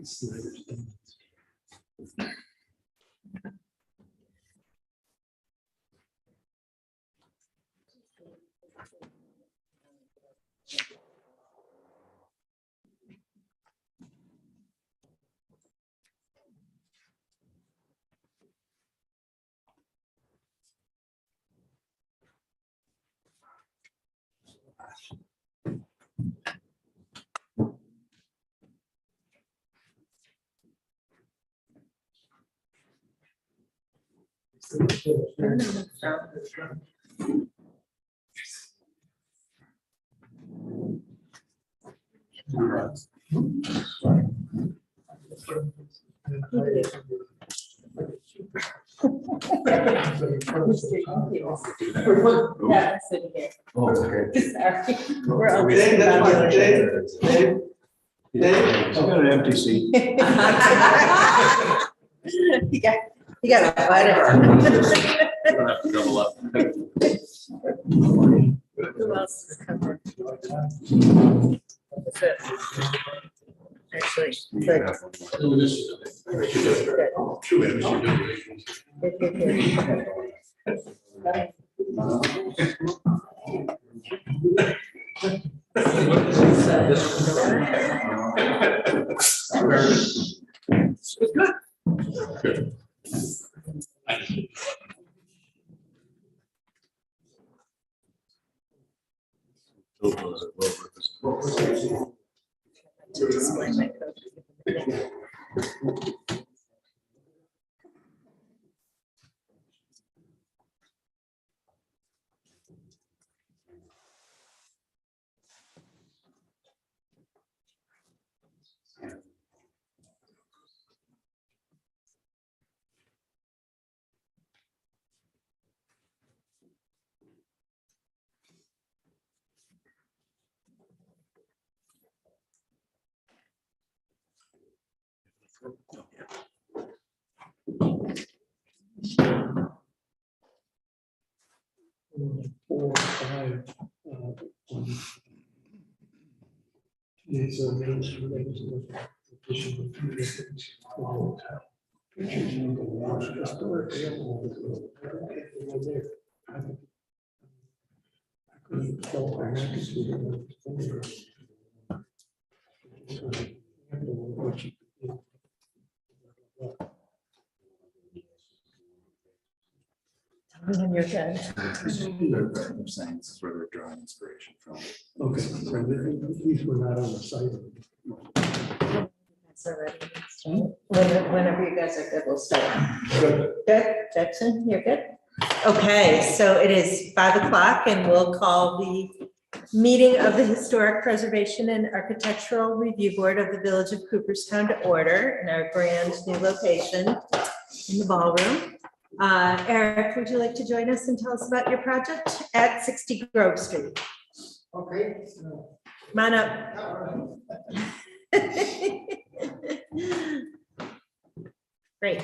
We're all I've got an empty seat. You got whatever. Double up. Who else is covered? That's it. Actually, good. Good. Display my code. When you're good. Saying this is where they're drawing inspiration from. Okay, so these were not on the site. That's already. Whenever you guys are good, we'll start. Good, Jackson, you're good? Okay, so it is 5 o'clock and we'll call the meeting of the Historic Preservation and Architectural Review Board of the Village of Cooperstown to order in our brand new location in the ballroom. Eric, would you like to join us and tell us about your project at 60 Grove Street? Okay. Come on up. Great.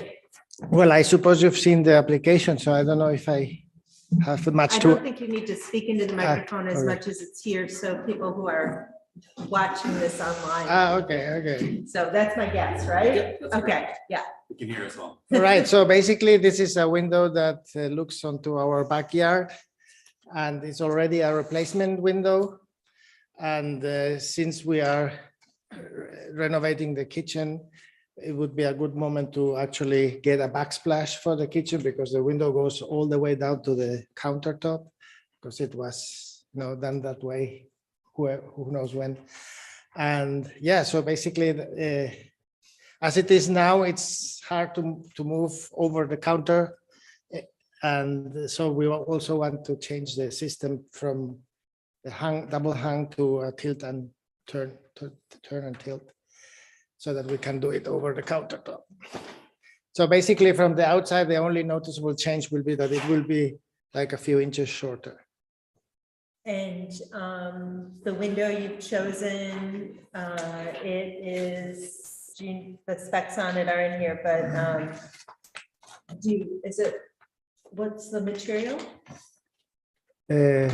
Well, I suppose you've seen the application, so I don't know if I have much I to. don't think you need to speak into the microphone as all right. much as it's here, so people who are watching this online. Okay. So that's my guess, right? Yep, that's Okay, correct. yeah. You can hear us all. All right. So basically, this is a window that looks onto our backyard, and it's already a replacement window. And since we are renovating the kitchen, it would be a good moment to actually get a backsplash for the kitchen because the window goes all the way down to the countertop because it was done that way, who knows when. And yeah, so basically, as it is now, it's hard to move over the counter. And so we also want to change the system from the double hang to a tilt and turn and tilt, so that we can do it over the countertop. So basically from the outside, the only noticeable change will be that it will be like a few inches shorter. And the window you've chosen, it is, the specs on it are in here, but what's the material? I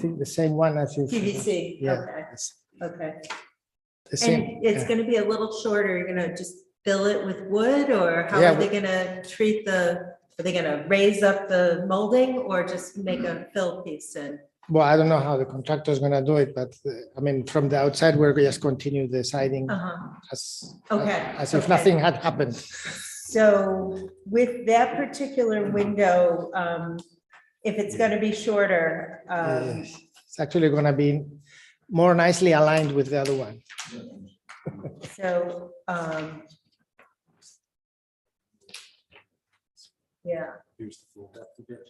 think the same one as is. PVC, Yeah. okay, okay. the same. And it's gonna be a little shorter, you're gonna just fill it with wood, or how Yeah, are they gonna treat are they gonna raise up the molding or just make a fill piece in? Well, I don't know how the contractor is gonna do it, but I mean, from the outside, we're just continue the siding as, Okay, as if okay. nothing had happened. So with that particular window, if it's gonna be shorter, It's actually gonna be more nicely aligned with the other one. so, yeah, Here's the full depth of it.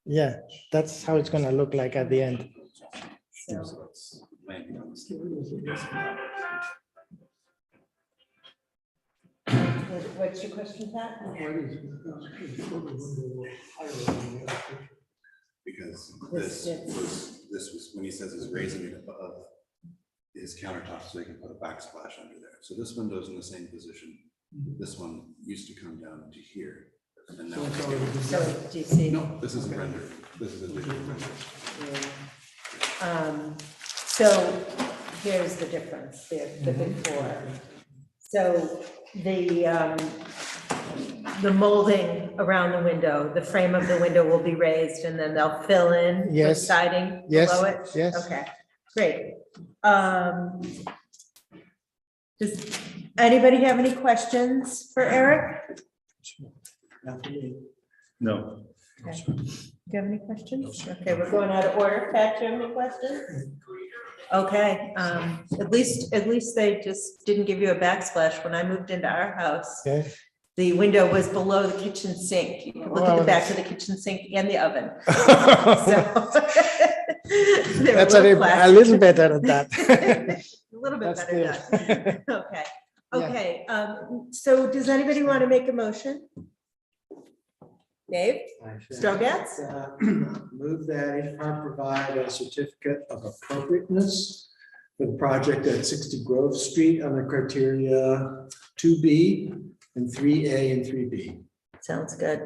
Yeah, that's how it's gonna look like at the end. so, So it's landing on the steel. what's your question, Pat? Because This this was, when he says he's raising it above his countertop so he can put a backsplash under there. So this window's in the same position. This one used to come down to here. And now it's getting- So do you see? no, this is a render. This is a digital render. So here's the difference, the before. So the molding around the window, the frame of the window will be raised and then they'll fill in with Yes. siding Yes, below it? yes. Okay, great. Does anybody have any questions for Eric? No. Okay. Do you have any questions? Okay, we're going out of order. Pat, do you have any questions? Okay, at least they just didn't give you a backsplash. When I moved into our house, Okay. the window was below the kitchen sink. You could look at the back of the kitchen sink and the oven. So they were That's little a plastic. little better than that. A little bit That's better good. done. Okay, Yeah. okay, so does anybody want to make a motion? Dave? Strogatz? Move that HPAR provide a certificate of appropriateness for the project at 60 Grove Street on the criteria 2B and 3A and 3B. Sounds good.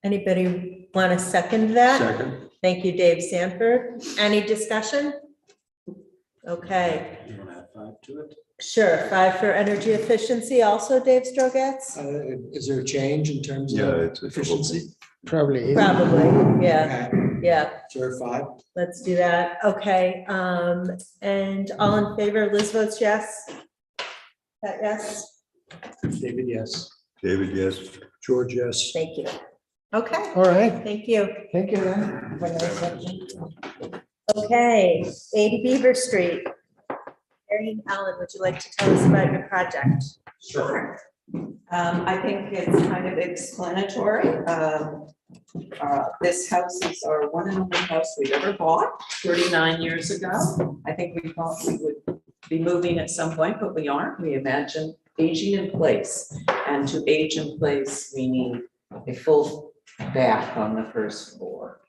Anybody want to second that? Second. Thank you, Dave Sanford. Any discussion? Okay, You want to add 5 to it? sure. 5 for energy efficiency also, Dave Strogatz? Is there a change in terms Yeah, of it's efficiency? Probably, Probably. yeah, Okay, yeah. so 5? Let's do that. Okay, and all in favor, Liz votes yes? Pat, yes? David, yes. David, yes. George, yes. Thank you. Okay, All right. thank you. Thank you. Then. Have a nice afternoon. Okay, 80 Beaver Street. Erin Allen, would you like to tell us about your project? Sure. I think it's kind of explanatory. This house is our one and only house we've ever bought 39 years ago. I think we thought we would be moving at some point, but we aren't. We imagine aging in place. And to age in place, we need a full bath on the first floor.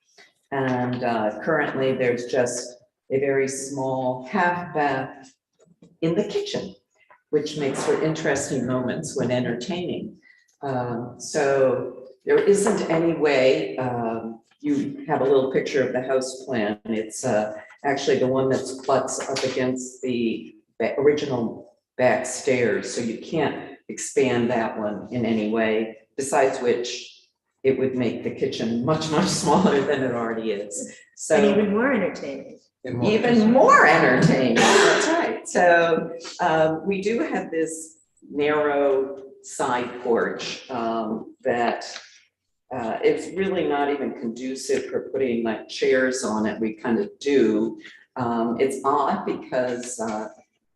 And currently there's just a very small half bath in the kitchen, which makes for interesting moments when entertaining. So there isn't any way, you have a little picture of the house plan. It's actually the one that's butts up against the original back stairs. So you can't expand that one in any way, besides which it would make the kitchen much, much smaller than it already is. So And even more entertaining. even more entertaining, that's right. So we do have this narrow side porch that it's really not even conducive for putting like chairs on it. We kind of do. It's odd because,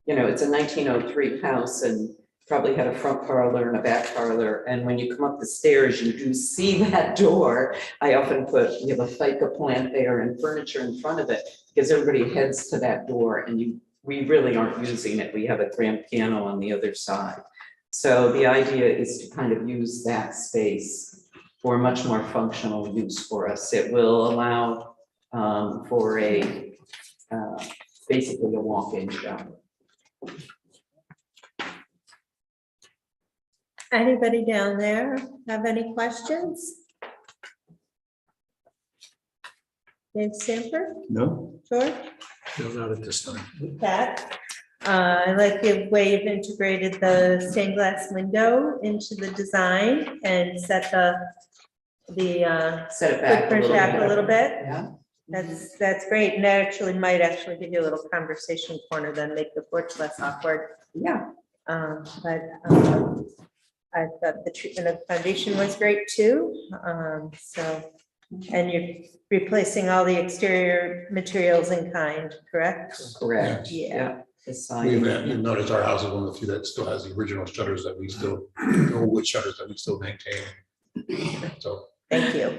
you know, it's a 1903 house and probably had a front parlor and a back parlor. And when you come up the stairs, you do see that door. I often put, you know, a ficus plant there and furniture in front of it because everybody heads to that door and we really aren't using it. We have a grand piano on the other side. So the idea is to kind of use that space for much more functional use for us. It will allow for a basically a walk-in shower. Anybody down there have any questions? Dave Sanford, No? George, No, not at this time. Pat? I like the way you've integrated the stained glass window into the design and set the Set it back a footprint little back a bit. little bit. Yeah. That's great. And that might actually give you a little conversation corner, then make the porch less awkward. Yeah. But I thought the treatment of the foundation was great too. So, and you're replacing all the exterior materials in kind, correct? Correct. Yeah. The We've, siding. you've noticed our house is one of the few that still has the original shutters that we still, the wood shutters that we still maintain. So, Thank you.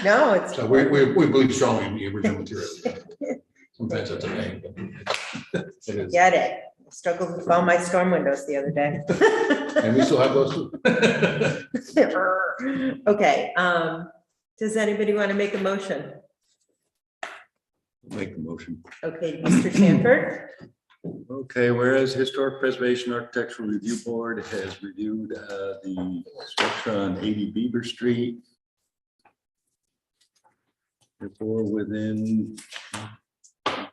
No, it's. so we believe strongly in the original materials. Sometimes that's a pain, but it is. Get it. I struggled with all my storm windows the other day. And we still have those too. Okay, does anybody want to make a motion? Make the motion. Okay, Mr. Sanford, Okay, whereas Historic Preservation Architectural Review Board has reviewed the structure on 80 Beaver Street. Therefore, within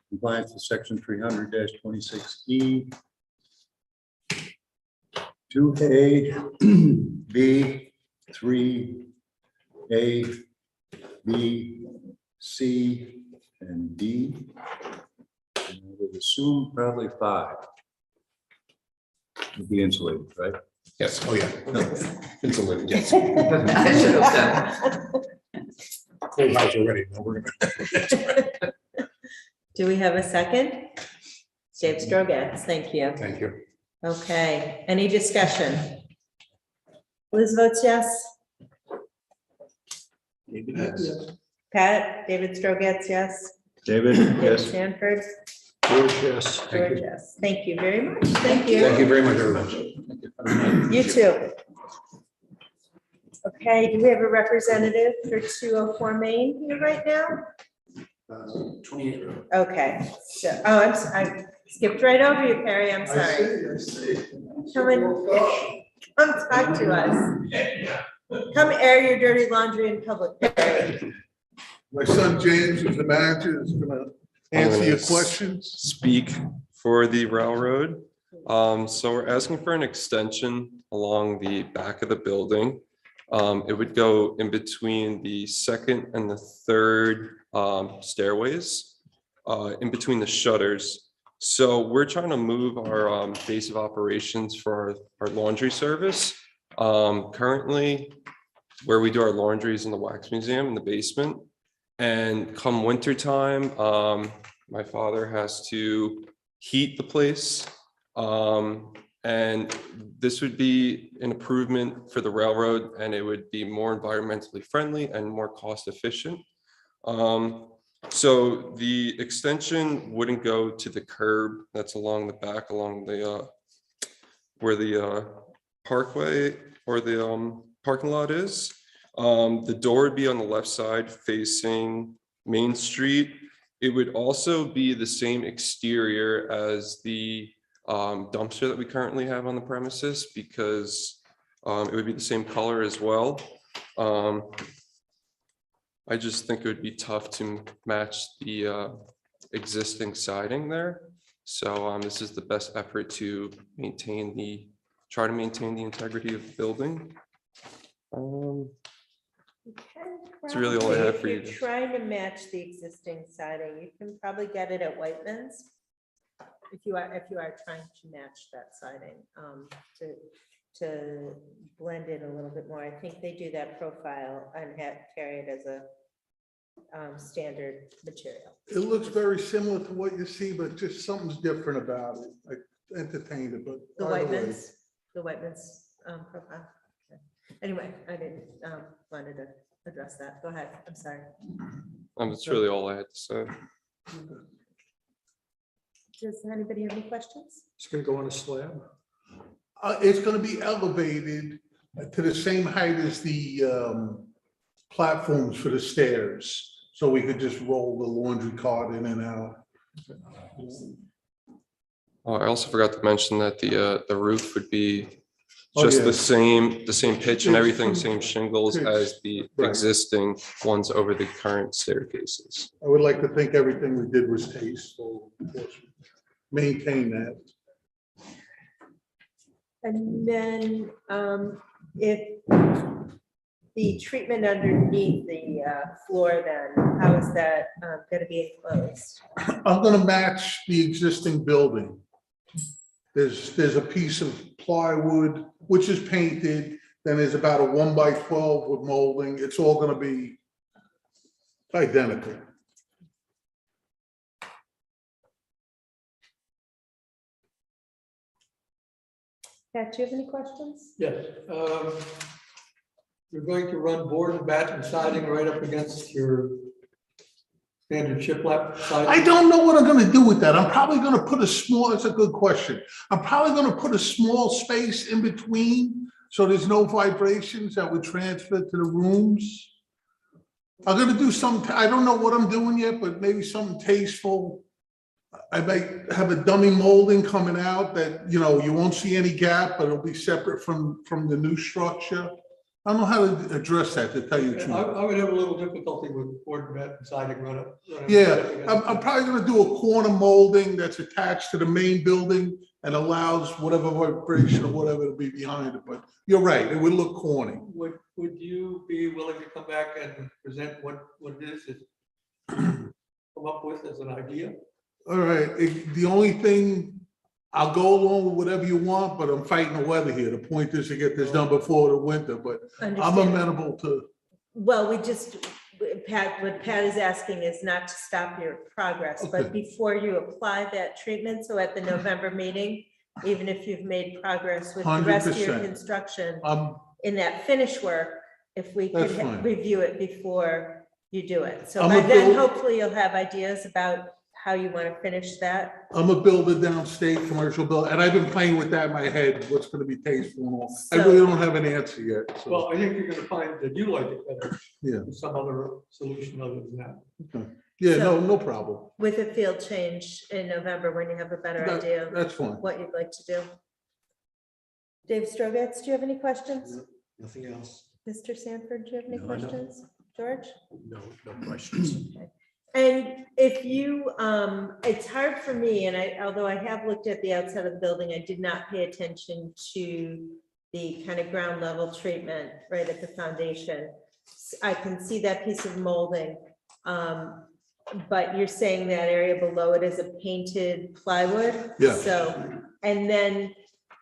compliance with section 300-26E. 2A, B, 3A, B, C, and D. And I would assume probably 5 would be insulated, right? Yes, oh yeah. Insulated, yes. I should have done. Cold house already. No, we're gonna. do we have a second? Dave Strogatz, thank you. Thank you. Okay, any discussion? Liz votes yes. Pat, David Strogatz, yes. David, David yes. Sanford, George, yes. George, yes. Thank you very much. Thank you. Thank you very much, everyone. You too. Okay, do we have a representative for 204 Main here right now? 28. Okay, so, I skipped right over you, Perry, I'm sorry. I see. Come and, come talk to us. Come air your dirty laundry in public, Perry. My son James is the manager, is gonna answer your questions. Speak for the railroad. So we're asking for an extension along the back of the building. It would go in between the second and the third stairways, in between the shutters. So we're trying to move our base of operations for our laundry service. Currently, where we do our laundry is in the wax museum in the basement. And come winter time, my father has to heat the place. And this would be an improvement for the railroad, and it would be more environmentally friendly and more cost efficient. So the extension wouldn't go to the curb that's along the back, along the where the parkway or the parking lot is. The door would be on the left side facing Main Street. It would also be the same exterior as the dumpster that we currently have on the premises, because it would be the same color as well. I just think it would be tough to match the existing siding there. So this is the best effort to try to maintain the integrity of the building. That's really all I have for you. If you're trying to match the existing siding, you can probably get it at Whiteman's. If you are trying to match that siding, to blend it a little bit more. I think they do that profile and carry it as a standard material. It looks very similar to what you see, but just something's different about it. I entertained it, but. The by way, Whiteman's profile. Okay. Anyway, I didn't wanted to address that. Go ahead. I'm sorry. That's really all I had to say. Does anybody have any questions? It's gonna go on a slab. It's gonna be elevated to the same height as the platforms for the stairs. So we could just roll the laundry cart in and out. Oh, I also forgot to mention that the roof would be Oh, just yeah. the same pitch and everything, same shingles as the Right. existing ones over the current staircases. I would like to think everything we did was tasteful. maintain that. And then if the treatment underneath the floor, then how is that going to be enclosed? I'm gonna match the existing building. There's a piece of plywood, which is painted, then there's about a 1x12 with molding. It's all gonna be identical. Pat, do you have any questions? Yes, you're going to run board and batten siding right up against your standard shiplap siding? I don't know what I'm gonna do with that. I'm probably gonna put a small, that's a good question. I'm probably gonna put a small space in between, so there's no vibrations that would transfer to the rooms. I'm gonna do some, I don't know what I'm doing yet, but maybe something tasteful. I might have a dummy molding coming out that, you know, you won't see any gap, but it'll be separate from the new structure. I don't know how to address that, to tell you the truth. I would have a little difficulty with board and batten siding run up. Yeah, I'm probably gonna do a corner molding that's attached to the main building and allows whatever vibration or whatever to be behind it, but you're right, it would look corny. Would you be willing to come back and present what it is that you come up with as an idea? All right, the only thing, I'll go along with whatever you want, but I'm fighting the weather here. The point is to get this done before the winter, but I'm Understand. amenable to. Well, Pat, what Pat is asking is not to stop your progress, but Okay. before you apply that treatment, so at the November meeting, even if you've made progress with the rest of your 100%. construction I'm in that finish work, if we could That's fine. review it before you do it. So I'm by a then, build- hopefully you'll have ideas about how you want to finish that. I'm a builder downstate, commercial builder, and I've been playing with that in my head, what's gonna be tasteful and all. I So- really don't have an answer yet, so, Well, I think you're gonna find that you like it better. Yeah. than some other solution other than that. yeah, So- no problem. With a field change in November, when you have a better idea of That's fine. what you'd like to do. Dave Strogatz, do you have any questions? Nothing else. Mr. Sanford, do you have any No, I don't. questions? George? No questions. And if you, it's hard for me, and although I have looked at the outside of the building, I did not pay attention to the kind of ground level treatment right at the foundation. I can see that piece of molding, but you're saying that area below it is a painted plywood? Yeah. So, and then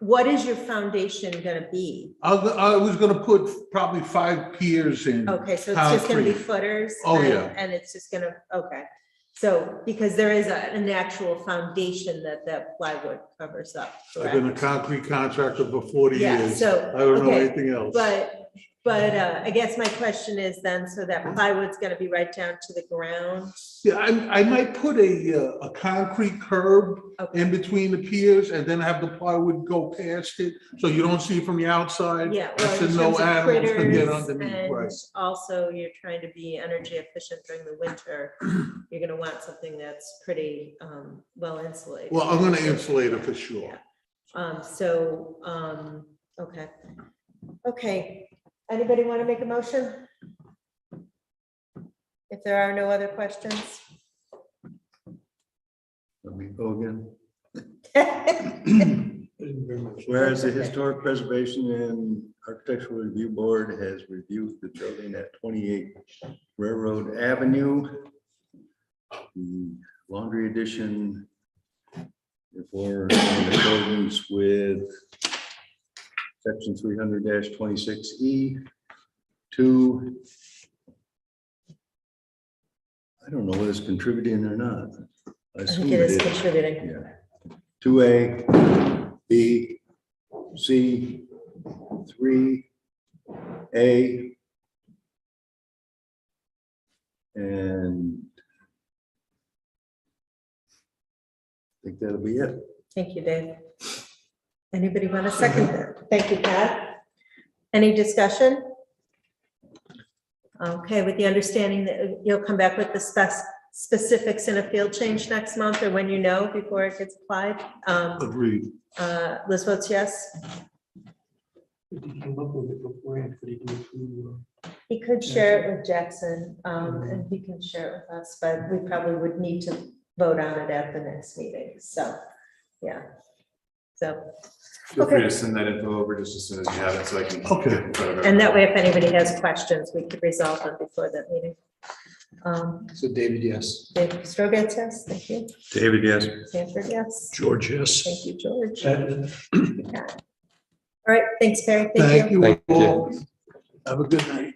what is your foundation gonna be? I was gonna put probably 5 piers in. Okay, so it's just gonna be Concrete. footers? Oh, and- yeah. And it's just gonna, okay. So, because there is an actual foundation that plywood covers up, I've been a correct? concrete contractor for 40 Yeah, years. so, I don't know okay, anything else. But I guess my question is then, so that plywood's gonna be right down to the ground? Yeah, I might put a concrete curb Okay. in between the piers and then have the plywood go past it, so you don't see it from the outside. Yeah, well, So in no terms of animals can get critters, underneath, and right. also you're trying to be energy efficient during the winter. You're gonna want something that's pretty well insulated. Well, I'm gonna insulate it for sure. Okay. Okay, anybody want to make a motion? If there are no other questions? Let me go again. Isn't very much. Whereas the Okay. Historic Preservation and Architectural Review Board has reviewed the building at 28 Railroad Avenue, the laundry addition, therefore in accordance with section 300-26E, 2. I don't know whether it's contributing or not. I I assume think it is is. contributing. Yeah. 2A, B, C, 3A. And I think that'll be it. Thank you, Dave. Anybody want to second that? Thank you, Pat. Any discussion? Okay, with the understanding that you'll come back with the specifics in a field change next month, or when you know before it gets applied. Agreed. Liz votes yes. If you come up with it beforehand, could you do it through, He could share it with Jackson, and he can share it with us, but we probably would need to vote on it at the next meeting, so. Yeah. So, Feel free Okay. to send that info over just as soon as you have it, so I can. Okay. in front of and that everybody. way, if anybody has questions, we could resolve them before that meeting. So David, yes. Dave Strogatz, yes, thank you. David, yes. Sanford, yes. George, yes. Thank you, George. And All right, thanks, Perry. Thank you Thank you. all. Have a good night.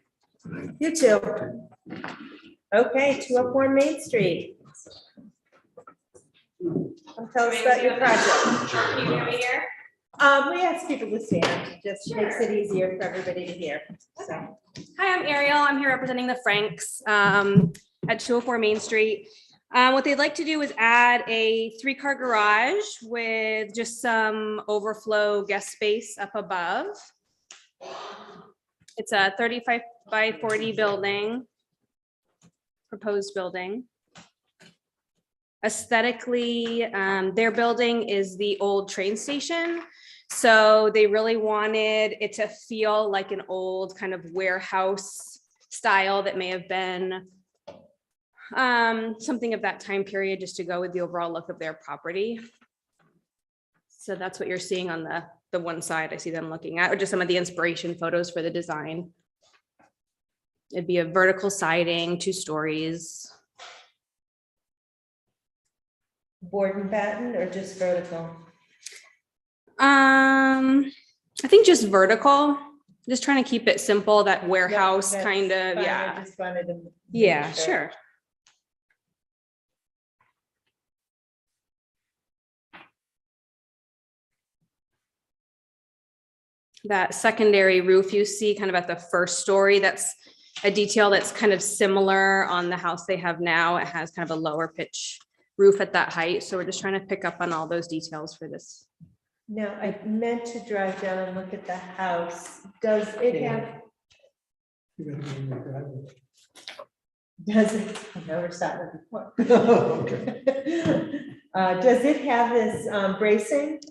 You too. Okay, 204 Main Street. Tell us about your project. Can you hear me here? We ask people to stand, just makes it easier for everybody to hear. So, Hi, I'm Ariel. I'm here representing the Franks at 204 Main Street. What they'd like to do is add a 3-car garage with just some overflow guest space up above. It's a 35 by 40 building, proposed building. Aesthetically, their building is the old train station. So they really wanted it to feel like an old kind of warehouse style that may have been something of that time period, just to go with the overall look of their property. So that's what you're seeing on the one side I see them looking at, or just some of the inspiration photos for the design. It'd be a vertical siding, 2 stories. board and batten or just vertical? I think just vertical, just trying to keep it simple, that warehouse That's kind of, fine, I yeah. just wanted to. make Yeah, sure. That secondary roof you see kind of at the first story, that's a detail that's kind of similar on the house they have now. It has kind of a lower pitch roof at that height. So we're just trying to pick up on all those details for this. No, I meant to drive down and look at the house. Does it have, you're gonna be in the driveway. does it, I've never sat there before. Okay. Does it have this bracing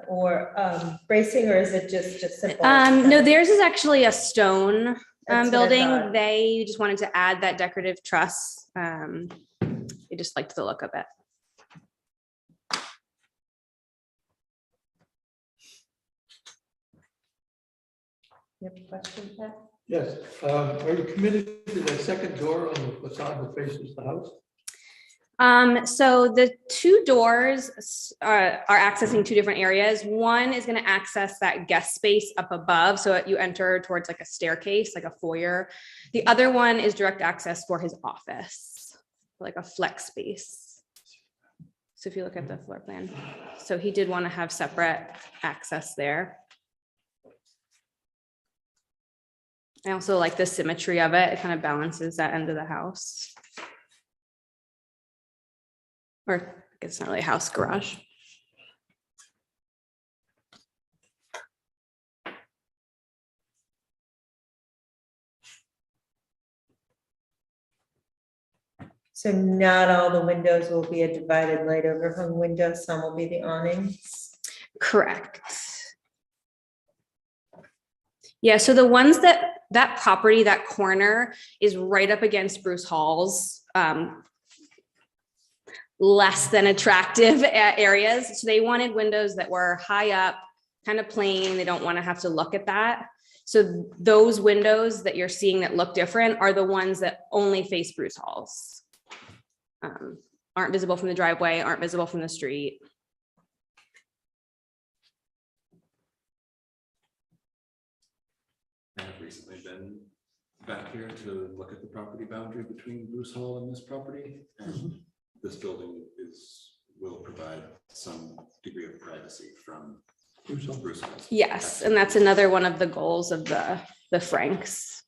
or bracing, or is it just simple? No, theirs is actually a stone That's what I building. thought. They just wanted to add that decorative truss. They just liked the look of it. You have a question, Pat? Yes, are you committed to that second door on the facade that faces the house? So the 2 doors are accessing 2 different areas. One is going to access that guest space up above. So you enter towards like a staircase, like a foyer. The other one is direct access for his office, like a flex space. So if you look at the floor plan, so he did want to have separate access there. I also like the symmetry of it. It kind of balances that end of the house. Or I guess it's not really a house, garage. So not all the windows will be a divided light overhung window, some will be the awnings. Correct. Yeah, so the ones that property, that corner is right up against Bruce Hall's less than attractive areas. So they wanted windows that were high up, kind of plain. They don't want to have to look at that. So those windows that you're seeing that look different are the ones that only face Bruce Hall's. Aren't visible from the driveway, aren't visible from the street. I have recently been back here to look at the property boundary between Bruce Hall and this property. And this building will provide some degree of privacy from Bruce Hall. Yes, and that's another one of the goals of the Franks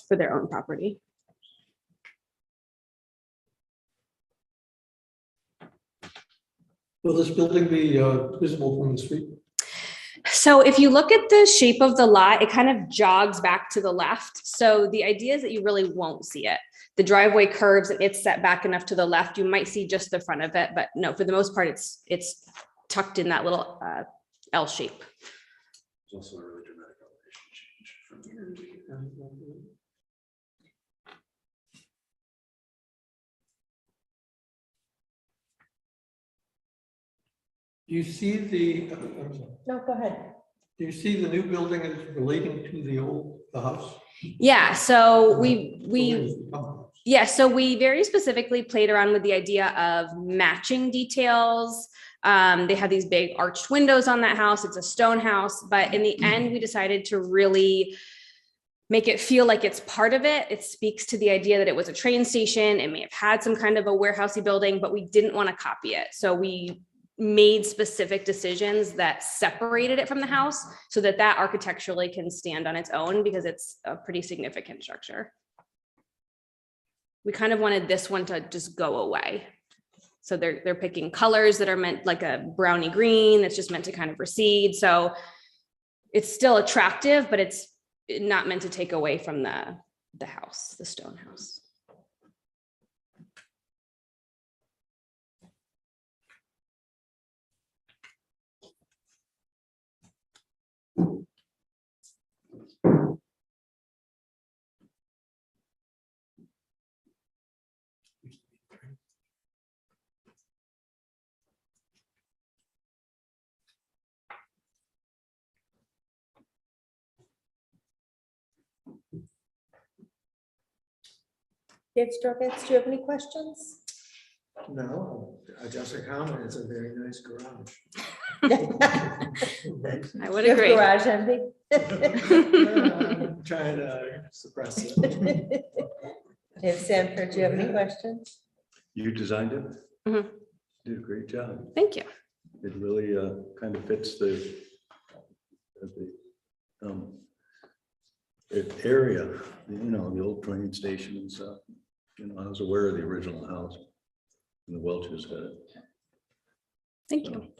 for their own property. Will this building be visible from the street? So if you look at the shape of the lot, it kind of jogs back to the left. So the idea is that you really won't see it. The driveway curves and it's set back enough to the left. You might see just the front of it, but no, for the most part, it's tucked in that little L shape. There's also a really dramatic elevation change from here to here. Do you see the, I'm sorry. No, go ahead. Do you see the new building as relating to the house? Yeah, so we very specifically played around with the idea of matching details. They have these big arched windows on that house. It's a stone house, but in the end, we decided to really make it feel like it's part of it. It speaks to the idea that it was a train station. It may have had some kind of a warehousey building, but we didn't want to copy it. So we made specific decisions that separated it from the house so that that architecturally can stand on its own because it's a pretty significant structure. We kind of wanted this one to just go away. So they're picking colors that are meant like a browny green that's just meant to kind of recede. So it's still attractive, but it's not meant to take away from the house, the stone house. Dave Strogatz, do you have any questions? No, just a comment, it's a very nice garage. I would Your agree. garage empty? I'm trying to suppress it. Dave Sanford, do you have any questions? You designed it? Mhm. Did a great job. Thank you. It really kind of fits the area, the old train station and stuff. I was aware of the original house. And the Welch's had it. Thank you.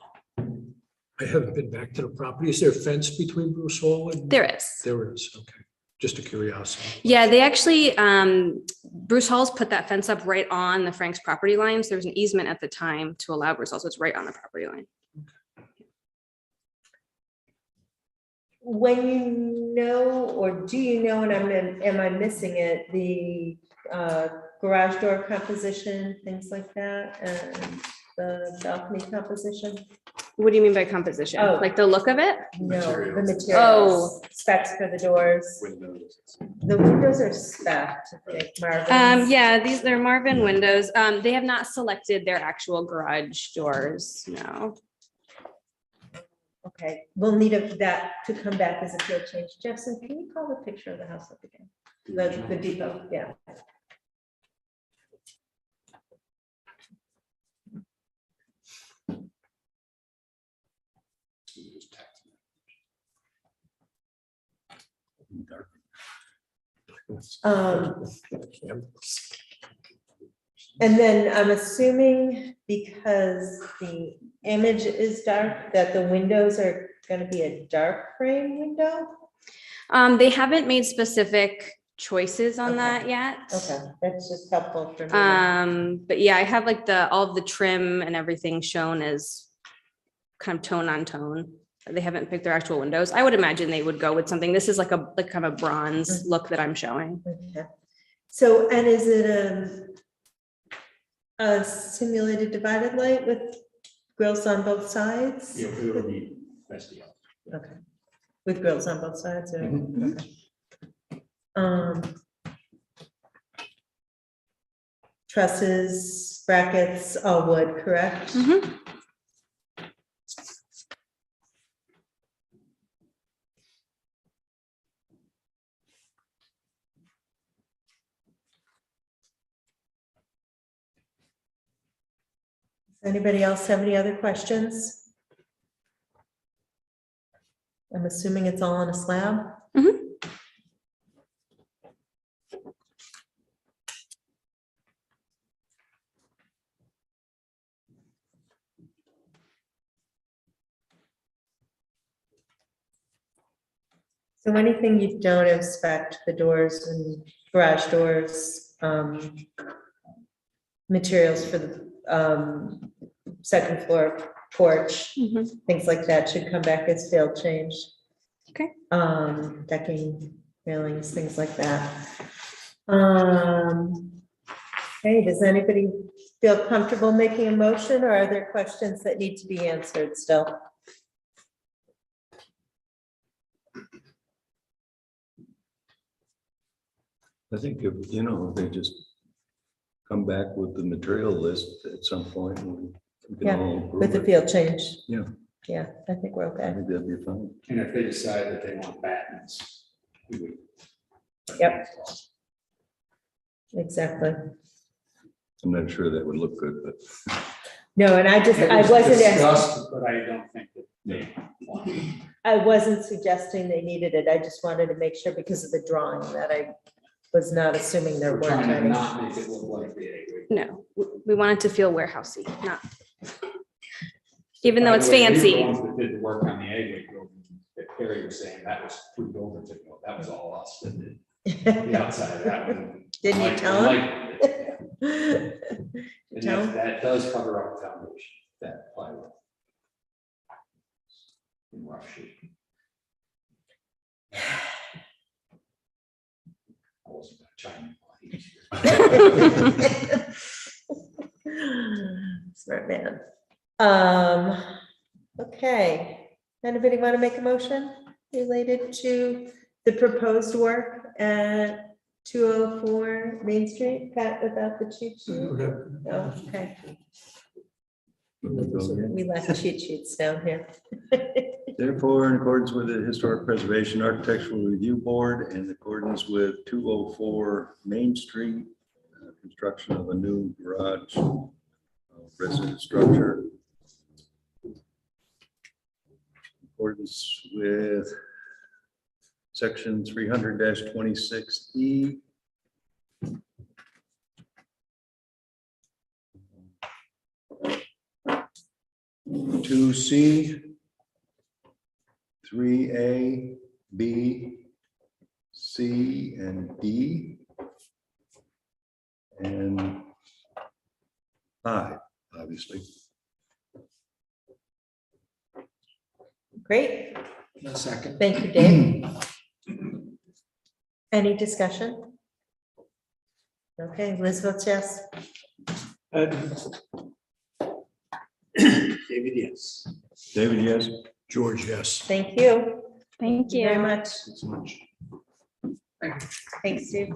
I haven't been back to the property. Is there a fence between Bruce Hall and? There is. There is, okay. Just a curiosity. Yeah, they actually, Bruce Hall's put that fence up right on the Frank's property line. So there was an easement at the time to allow Bruce Hall. So it's right on the property line. When you know, or do you know, and am I missing it, the garage door composition, things like that, and the balcony composition? What do you mean by composition? Oh. Like the look of it? No, the Materials. materials, specs for the doors. Windows. The windows are spec, I think, Marvin's. Yeah, they're Marvin windows. They have not selected their actual garage doors, no. Okay, we'll need that to come back as a field change. Jefferson, can you call the picture of the house up again? The depot, yeah. And then I'm assuming because the image is dark, that the windows are gonna be a dark frame window? They haven't made specific choices on Okay. that yet. Okay, that's just helpful for me. But yeah, I have like all of the trim and everything shown as kind of tone on tone. They haven't picked their actual windows. I would imagine they would go with something. This is like kind of bronze look that I'm showing. Okay. So, and is it a simulated divided light with grills on both sides? Yeah, it'll be Okay, with grills on both sides, or? Mhm. Okay. Trusses, brackets, all wood, correct? Mhm. Does anybody else have any other questions? I'm assuming it's all on a slab? Mhm. So anything you don't inspect, the doors and garage doors, materials for the second floor porch, Mhm. things like that should come back as field change. Okay. Decking, railings, things like that. Okay, does anybody feel comfortable making a motion, or are there questions that need to be answered still? I think if, they just come back with the material list at some point. We can Yeah, all approve With the it. field change? Yeah. Yeah, I think we're I okay. think that'd be fine. And if they decide that they want battens, we would. Yep. Exactly. I'm not sure that would look good, but No, and I It was wasn't, discussed, but I don't think that they want it. I wasn't suggesting they needed it. I just wanted to make sure because of the drawing that I was not assuming there We're weren't trying to any. not make it look like the egg. No, we want it to feel warehousey, not. Even though By it's the way, we were the fancy. ones that did the work on the egg building, that Carrie was saying that was pretty over to go. That was all us that did the outside of that one. Didn't you Like- tell him? like- And Tell him? that does cover up the foundation, that plywood. In rough shape. I wasn't gonna chime in. Smart man. Okay, anybody want to make a motion related to the proposed work at 204 Main Street, Pat, without the cheat sheet? Oh, okay, we left cheat sheets down here. therefore, in accordance with the Historic Preservation Architectural Review Board, in accordance with 204 Main Street, construction of a new garage residence structure. In accordance with section 300-26E. Two C, 3A, B, C, and D. And I, obviously. Great, A second. thank you, Dave. Any discussion? Okay, Liz votes yes. David, yes. David, yes? George, yes. Thank you. Thank Very you. much. So much. Thanks, Steve.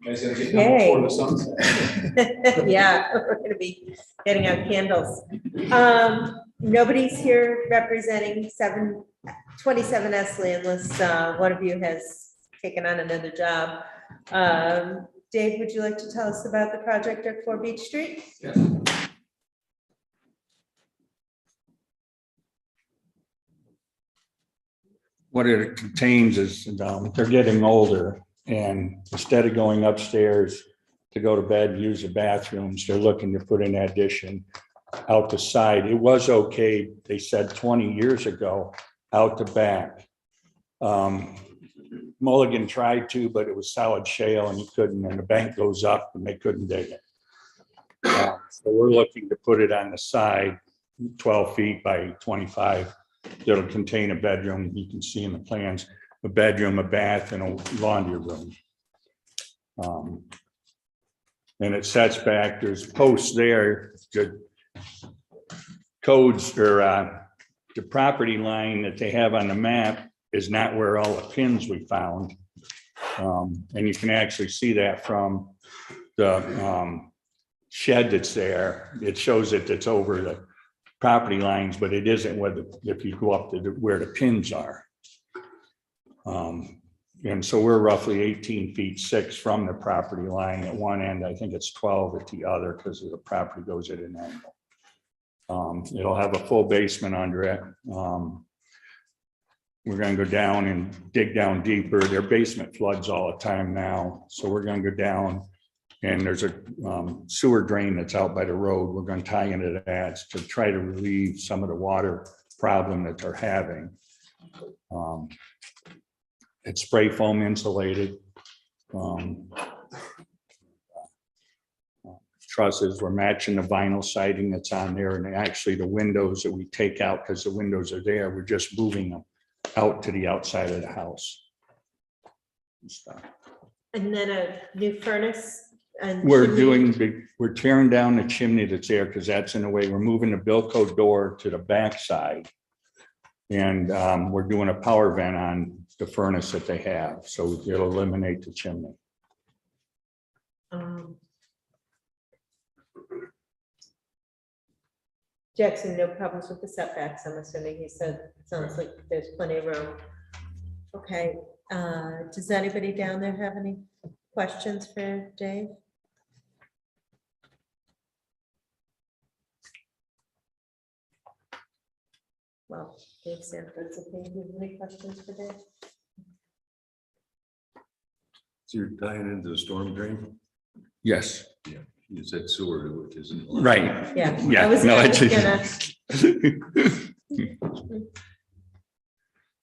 Guys gonna get done before the sunset. Yeah, we're gonna be getting out candles. Nobody's here representing 27 Esley unless one of you has taken on another job. Dave, would you like to tell us about the project at 4 Beach Street? Yes. What it contains is, they're getting older, and instead of going upstairs to go to bed, use the bathrooms, they're looking to put an addition out the side. It was okay, they said 20 years ago, out the back. Mulligan tried to, but it was solid shale and he couldn't, and the bank goes up and they couldn't dig it. So we're looking to put it on the side, 12 feet by 25. That'll contain a bedroom, you can see in the plans, a bedroom, a bath, and a laundry room. And it sets back, there's posts there, good codes, or the property line that they have on the map is not where all the pins we found. And you can actually see that from the shed that's there. It shows that it's over the property lines, but it isn't if you go up to where the pins are. And so we're roughly 18 feet 6 from the property line at one end. I think it's 12 at the other because the property goes at an angle. It'll have a full basement under it. We're going to go down and dig down deeper. Their basement floods all the time now. So we're going to go down, and there's a sewer drain that's out by the road. We're going to tie into that to try to relieve some of the water problem that they're having. It's spray foam insulated. Trusses, we're matching the vinyl siding that's on there, and actually the windows that we take out, because the windows are there, we're just moving them out to the outside of the house. And then a new furnace And We're chimney? we're tearing down the chimney that's there because that's in the way. We're moving the Bilco door to the backside. And we're doing a power vent on the furnace that they have, so it'll eliminate the chimney. Jackson, no problems with the setbacks, I'm assuming. He said, sounds like there's plenty of room. Okay, does anybody down there have any questions for Dave? Well, Dave Sanford's opinion, do you have any questions for Dave? So you're tying into the storm drain? Yes, Yeah. You said sewer, which isn't. right. Yeah. Yeah, I was no, gonna-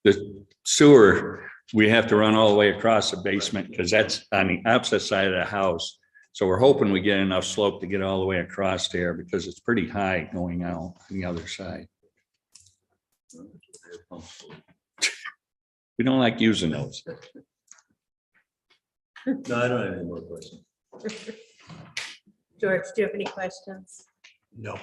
The sewer, we have to run all the way across the basement because that's on the opposite side of the house. So we're hoping we get enough slope to get all the way across there because it's pretty high going out on the other side. We don't like using those. No, I don't have any more questions. George, do you have any questions? No.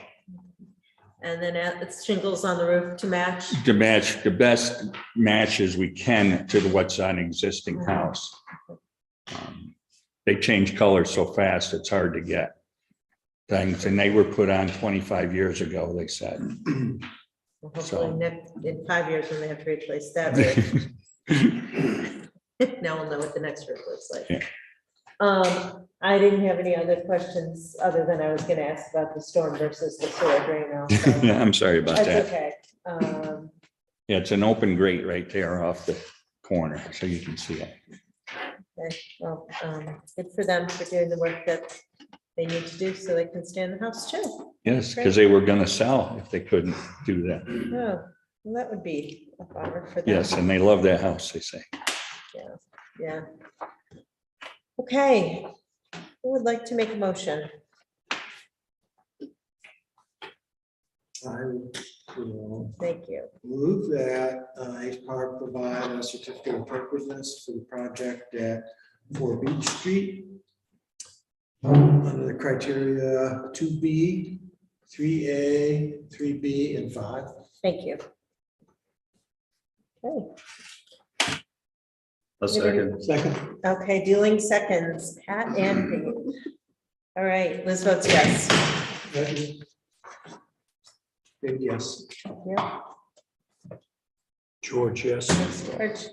And then it's shingles on the roof to match? To match, the best matches we can to what's on existing house. They change colors so fast, it's hard to get things, and they were put on 25 years ago, they said. Well, hopefully in 5 years when they have to replace that roof. Now we'll know what the next roof looks like. Yeah. I didn't have any other questions other than I was gonna ask about the storm versus the sewer drain also. I'm sorry about That's that. okay. Yeah, it's an open grate right there off the corner, so you can see it. Okay, well, good for them for doing the work that they need to do so they can stay in the house too. Yes, because they were gonna sell if they couldn't do that. Oh, well, that would be a bummer for them. Yes, and they love that house, they say. Yeah. Okay, who would like to make a motion? I will Thank you. move that Ace Park provide a certificate of appropriateness for the project at 4 Beach Street. Under the criteria 2B, 3A, 3B, and 5. Thank you. Okay. A second. Second. Okay, dueling seconds, Pat and Dave. All right, Liz votes yes. Dave, yes. Yeah. George, yes. George.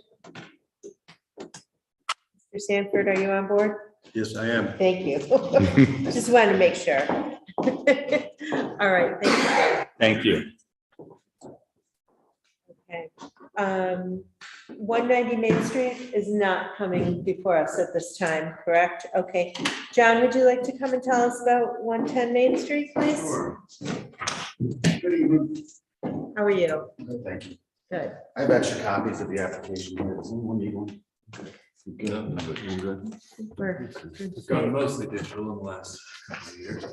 Mr. Sanford, are you on board? Yes, I am. Thank you. Just wanted to make sure. All right, thank you. Dave. Thank you. Okay. 190 Main Street is not coming before us at this time, correct? Okay. John, would you like to come and tell us about 110 Main Street, please? Sure. Good evening. How are you? Good, thank you. Good. I have extra copies of the application here. Does anyone need one? We're- It's gone mostly digital in the last couple of years.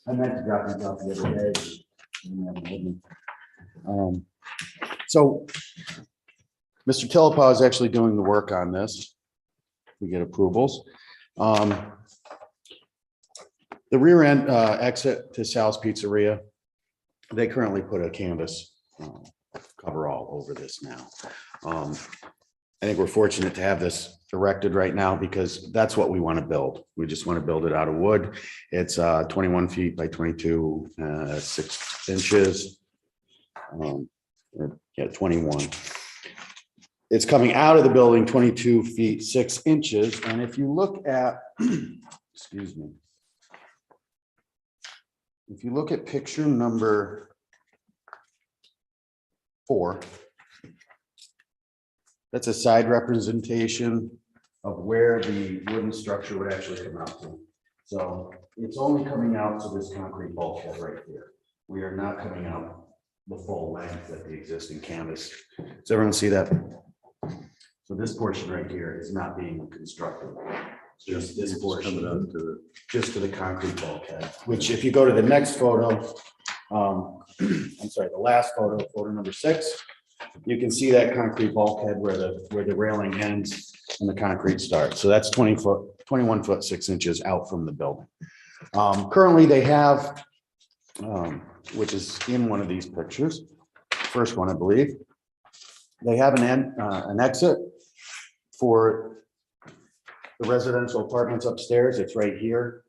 I meant to drop these off the other day. So Mr. Tillapa is actually doing the work on this. We get approvals. The rear end exit to Sal's Pizzeria, they currently put a canvas cover all over this now. I think we're fortunate to have this erected right now because that's what we want to build. We just want to build it out of wood. It's 21 feet by 22, 6 inches. Yeah, 21. It's coming out of the building 22 feet, 6 inches. And if you look at, excuse me. If you look at picture number 4, that's a side representation of where the wooden structure would actually come out to. So it's only coming out to this concrete bulkhead right here. We are not coming out the full length of the existing canvas. Does everyone see that? So this portion right here is not being constructed. Just this portion Coming out to just to the concrete bulkhead, which if you go to the next photo, I'm sorry, the last photo, photo number 6, you can see that concrete bulkhead where the railing ends and the concrete starts. So that's 24 21 foot 6 inches out from the building. Currently, they have, which is in one of these pictures, first one, I believe. They have an exit for the residential apartments upstairs. It's right here.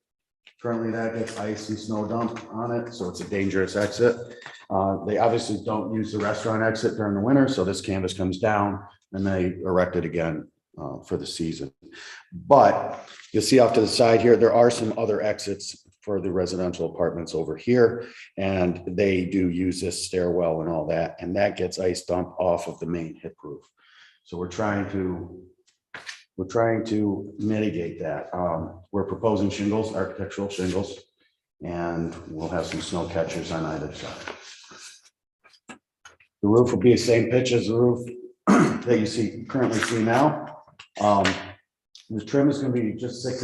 Currently, that gets ice and snow dump on it, so it's a dangerous exit. They obviously don't use the restaurant exit during the winter, so this canvas comes down and they erect it again for the season. But you'll see off to the side here, there are some other exits for the residential apartments over here, and they do use this stairwell and all that, and that gets ice dump off of the main hip roof. So we're trying to mitigate that. We're proposing shingles, architectural shingles, and we'll have some snow catchers on either side. The roof will be the same pitch as the roof that you currently see now. The trim is going to be just 6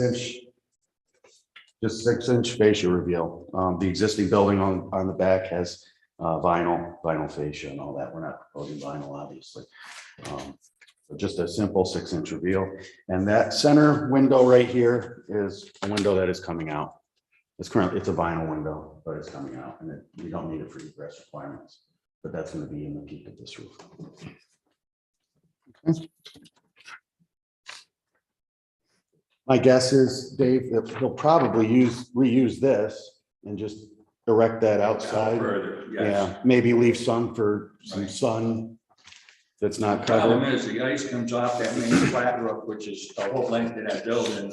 inch fascia reveal. The existing building on the back has vinyl fascia and all that. We're not proposing vinyl, obviously. But just a simple 6 inch reveal. And that center window right here is a window that is coming out. It's a vinyl window, but it's coming out, and we don't need it for egress requirements. But that's going to be in the peak of this roof. Okay. My guess is, Dave, that he'll probably reuse this and just erect that outside. Further, yes. Yeah, maybe leave some for some sun that's not Problem covered. is, the ice comes off that main flat roof, which is the whole length of that building.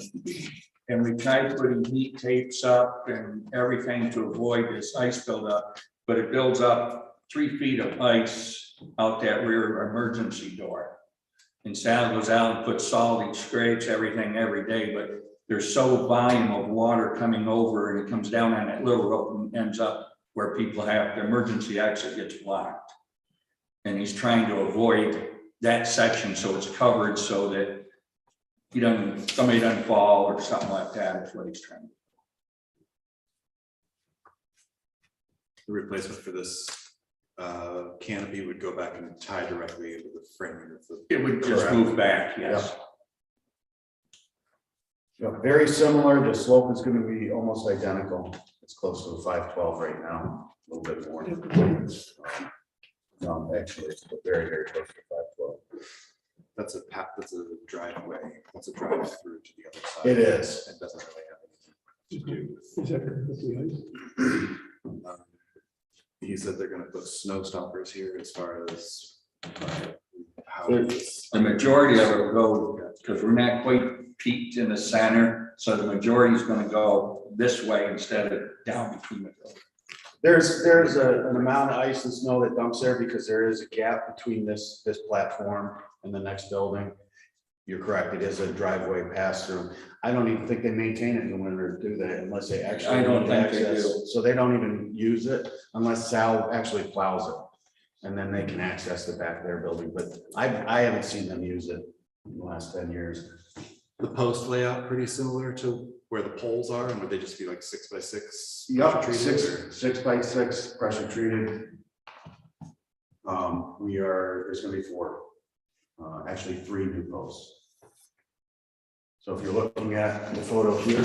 And we tried putting heat tapes up and everything to avoid this ice buildup, but it builds up 3 feet of ice out that rear emergency door. And Sal goes out and puts salt, he scrapes everything every day, but there's so volume of water coming over and it comes down on that little rope and ends up where people have, the emergency exit gets blocked. And he's trying to avoid that section so it's covered so that somebody doesn't fall or something like that is what he's trying to do. The replacement for this canopy would go back and tie directly into the framing of the. It would just move back, yes. Yeah, very similar. The slope is going to be almost identical. It's close to the 512 right now, a little bit more. Actually, it's very, very close to 512. That's a driveway. That's a drive through to the other side. It is. It doesn't really have anything to do Is that with. He said they're gonna put snow stoppers here as far as how. The majority of it will go, because we're not quite peaked in the center, so the majority is going to go this way instead of down between the buildings. There's an amount of ice and snow that dumps there because there is a gap between this platform and the next building. You're correct, it is a driveway pass through. I don't even think they maintain it in the winter, do they, unless they actually. I don't think they access. do. So they don't even use it unless Sal actually plows it. And then they can access the back of their building, but I haven't seen them use it in the last 10 years. The post layout pretty similar to where the poles are, and would they just be like 6 by 6? Yep, pressure treated, or- 6 by 6 pressure treated. There's gonna be 4, actually 3 new posts. So if you're looking at the photo here.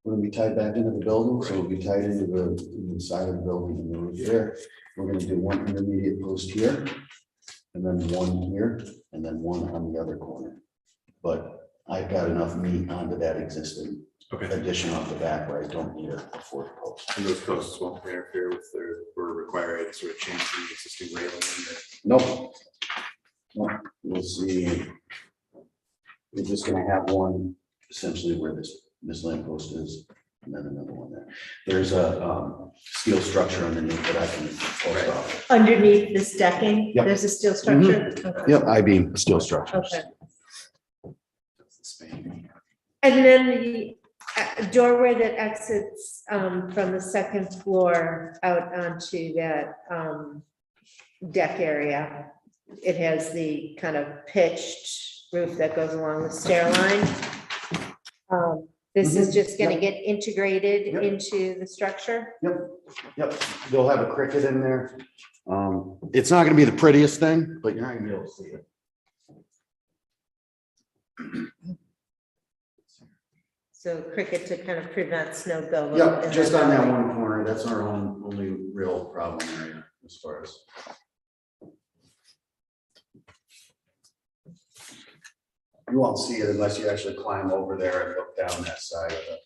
We're gonna be tied back into the building, so we'll be tied into the side of the building and the roof there. We're gonna do 1 intermediate post here, and then 1 here, and then 1 on the other corner. But I've got enough meat onto that existing addition off the back where I don't need a 4th post. And those posts won't interfere with or require any sort of change in the existing railing. Nope. Nope. We'll see. We're just gonna have 1 essentially where this lamp post is, and then another one there. There's a steel structure underneath that I can post off. Underneath this decking, Yep. there's a steel structure? Okay. Yep, I-beam steel structures. Okay. That's the span. And then the doorway that exits from the 2nd floor out onto that deck area. It has the kind of pitched roof that goes along the stair line. This is just gonna get integrated into the structure? Yep, they'll have a cricket in there. It's not gonna be the prettiest thing, but you're not gonna be able to see it. So cricket to kind of prevent snow buildup. Yeah, in just the on that valley. one corner, that's our only real problem area as far as. You won't see it unless you actually climb over there and look down that side of it.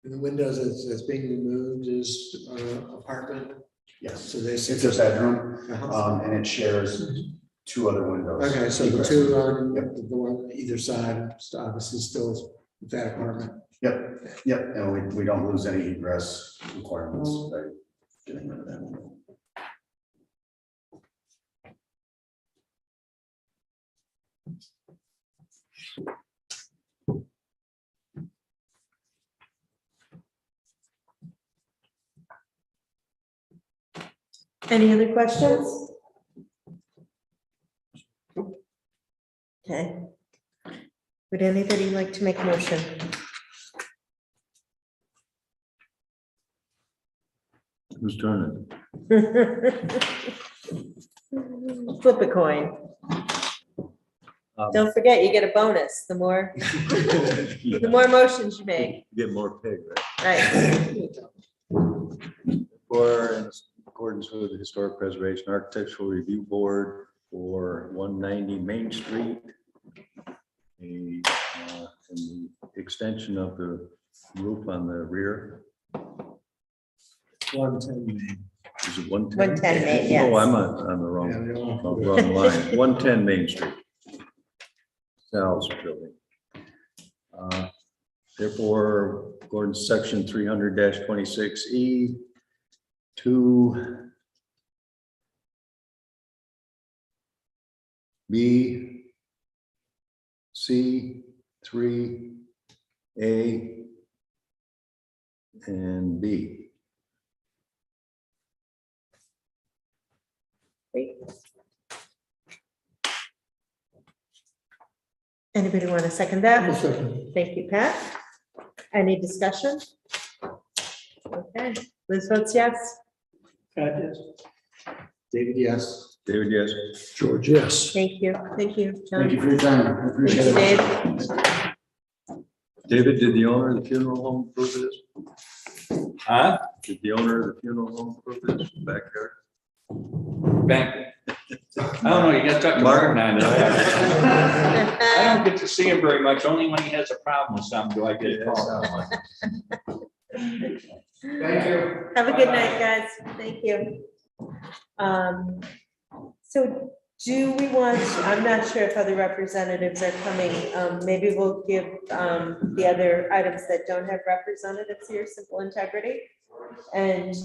And the windows that's being removed is apartment, Yes, so they. it's a bedroom, Uh-huh. and it shares 2 other windows. Okay, so the two on the one either side, obviously still that apartment. Yep, and we don't lose any egress requirements by getting rid of that window. Any other questions? Okay. Would anybody like to make a motion? Who's turning? Flip a coin. Don't forget, you get a bonus, the more motions you make, Get more pig, right? right? For in accordance with the Historic Preservation Architectural Review Board for 190 Main Street. And the extension of the roof on the rear. 110 Main. Is it 110? 110 Main, yes. Oh, I'm on the wrong, Yeah, they all- wrong line. 110 Main Street. Sal's building. Therefore, according to section 300-26E, 2 B, C, 3, A, and B. Anybody want to second that? I'll second. Thank you, Pat. Any discussion? Okay, Liz votes yes. David, yes. David, yes? George, yes. Thank you, Thank you John. for your time. I appreciate it. Thank you, Dave. David, did the owner of the funeral home approve this? Huh? Did the owner of the funeral home approve this backyard? Back. I don't know, you gotta talk to Martin on that. I don't get to see him very much, only when he has a problem with something do I get a call. Thank you. Have a good night, guys. Thank you. So do we want, I'm not sure if other representatives are coming. Maybe we'll give the other items that don't have representatives here, simple integrity. And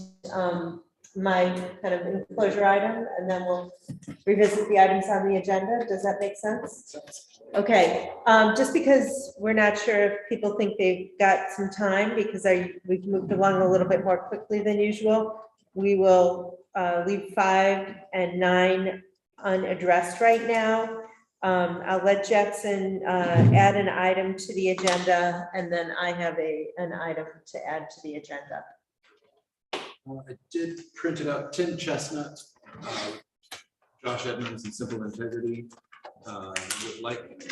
my kind of enclosure item, and then we'll revisit the items on the agenda. Does that make sense? Okay, just because we're not sure if people think they've got some time, because we've moved along a little bit more quickly than usual, we will leave 5 and 9 unaddressed right now. I'll let Jetson add an item to the agenda, and then I have an item to add to the agenda. I did print it out, Tim Chestnut, Josh Edmonds and Simple Integrity would like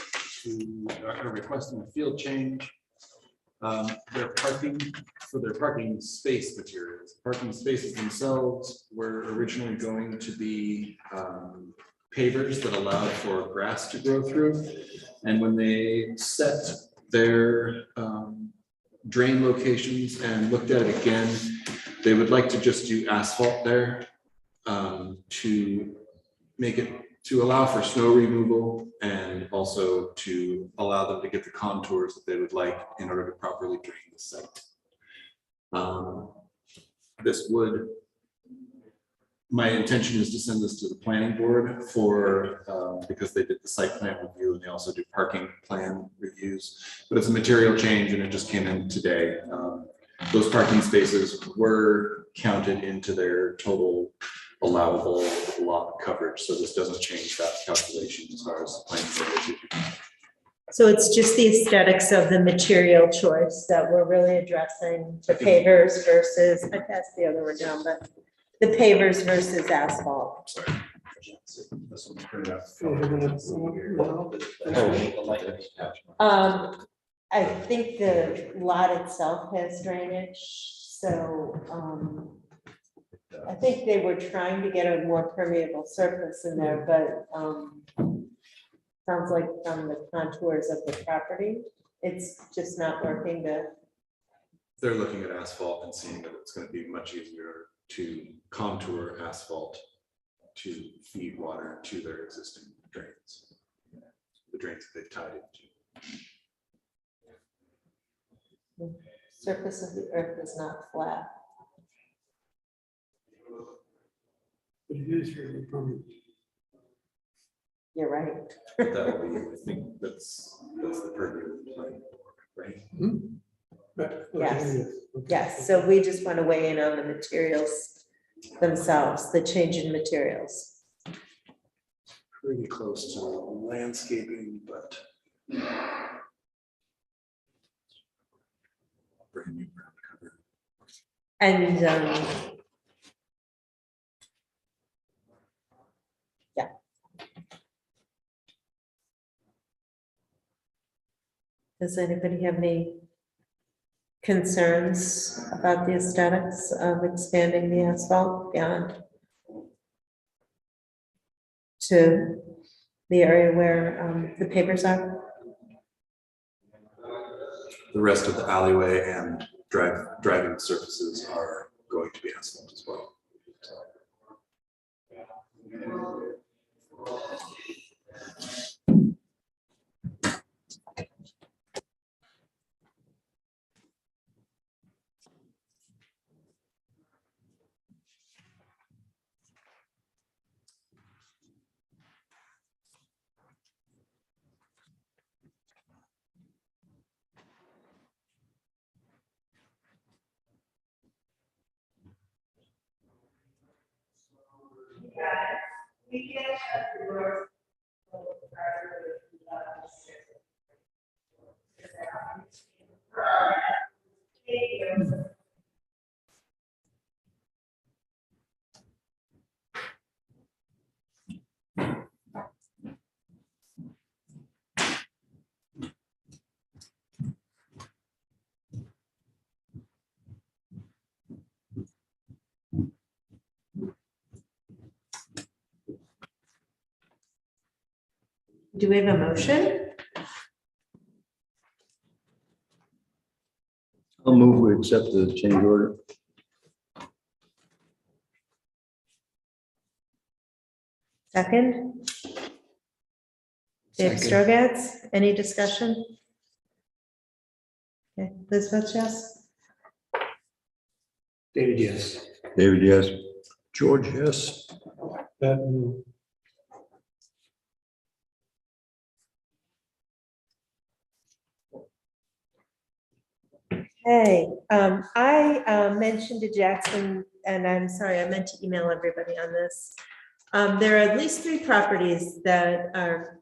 to, are requesting a field change. Their parking, for their parking space materials. Parking spaces themselves were originally going to be pavers that allowed for grass to grow through. And when they set their drain locations and looked at it again, they would like to just do asphalt there to make it, to allow for snow removal and also to allow them to get the contours that they would like in order to properly drain the site. This would, my intention is to send this to the planning board for, because they did the site plan review and they also do parking plan reviews, but it's a material change and it just came in today. Those parking spaces were counted into their total allowable lot coverage, so this doesn't change that calculation as far as the planning board issue. So it's just the aesthetics of the material choice that we're really addressing, the pavers versus, I passed the other one down, but the pavers versus asphalt. This one's pretty up. I think the lot itself has drainage, so, I think they were trying to get a more permeable surface in there, but, sounds like from the contours of the property, it's just not working to. They're looking at asphalt and seeing that it's gonna be much easier to contour asphalt to feed water to their existing drains. The drains that they've tied into. Surface of the earth is not flat. But it is really permanent. You're right. That will be, I think that's the purview of the planning board, right? Yes. Yes, so we just want to weigh in on the materials themselves, the change in materials. Pretty close to landscaping, but brand new ground cover. And, yeah. Does anybody have any concerns about the aesthetics of expanding the asphalt beyond to the area where the pavers are? The rest of the alleyway and driving surfaces are going to be asphalt as well. Do we have a motion? I'll move, we accept the change order. Second? Dave Strogatz, any discussion? Okay, Liz votes yes. David, yes. David, yes. George, yes. Hey, I mentioned to Jackson, and I'm sorry, I meant to email everybody on this. There are at least 3 properties that are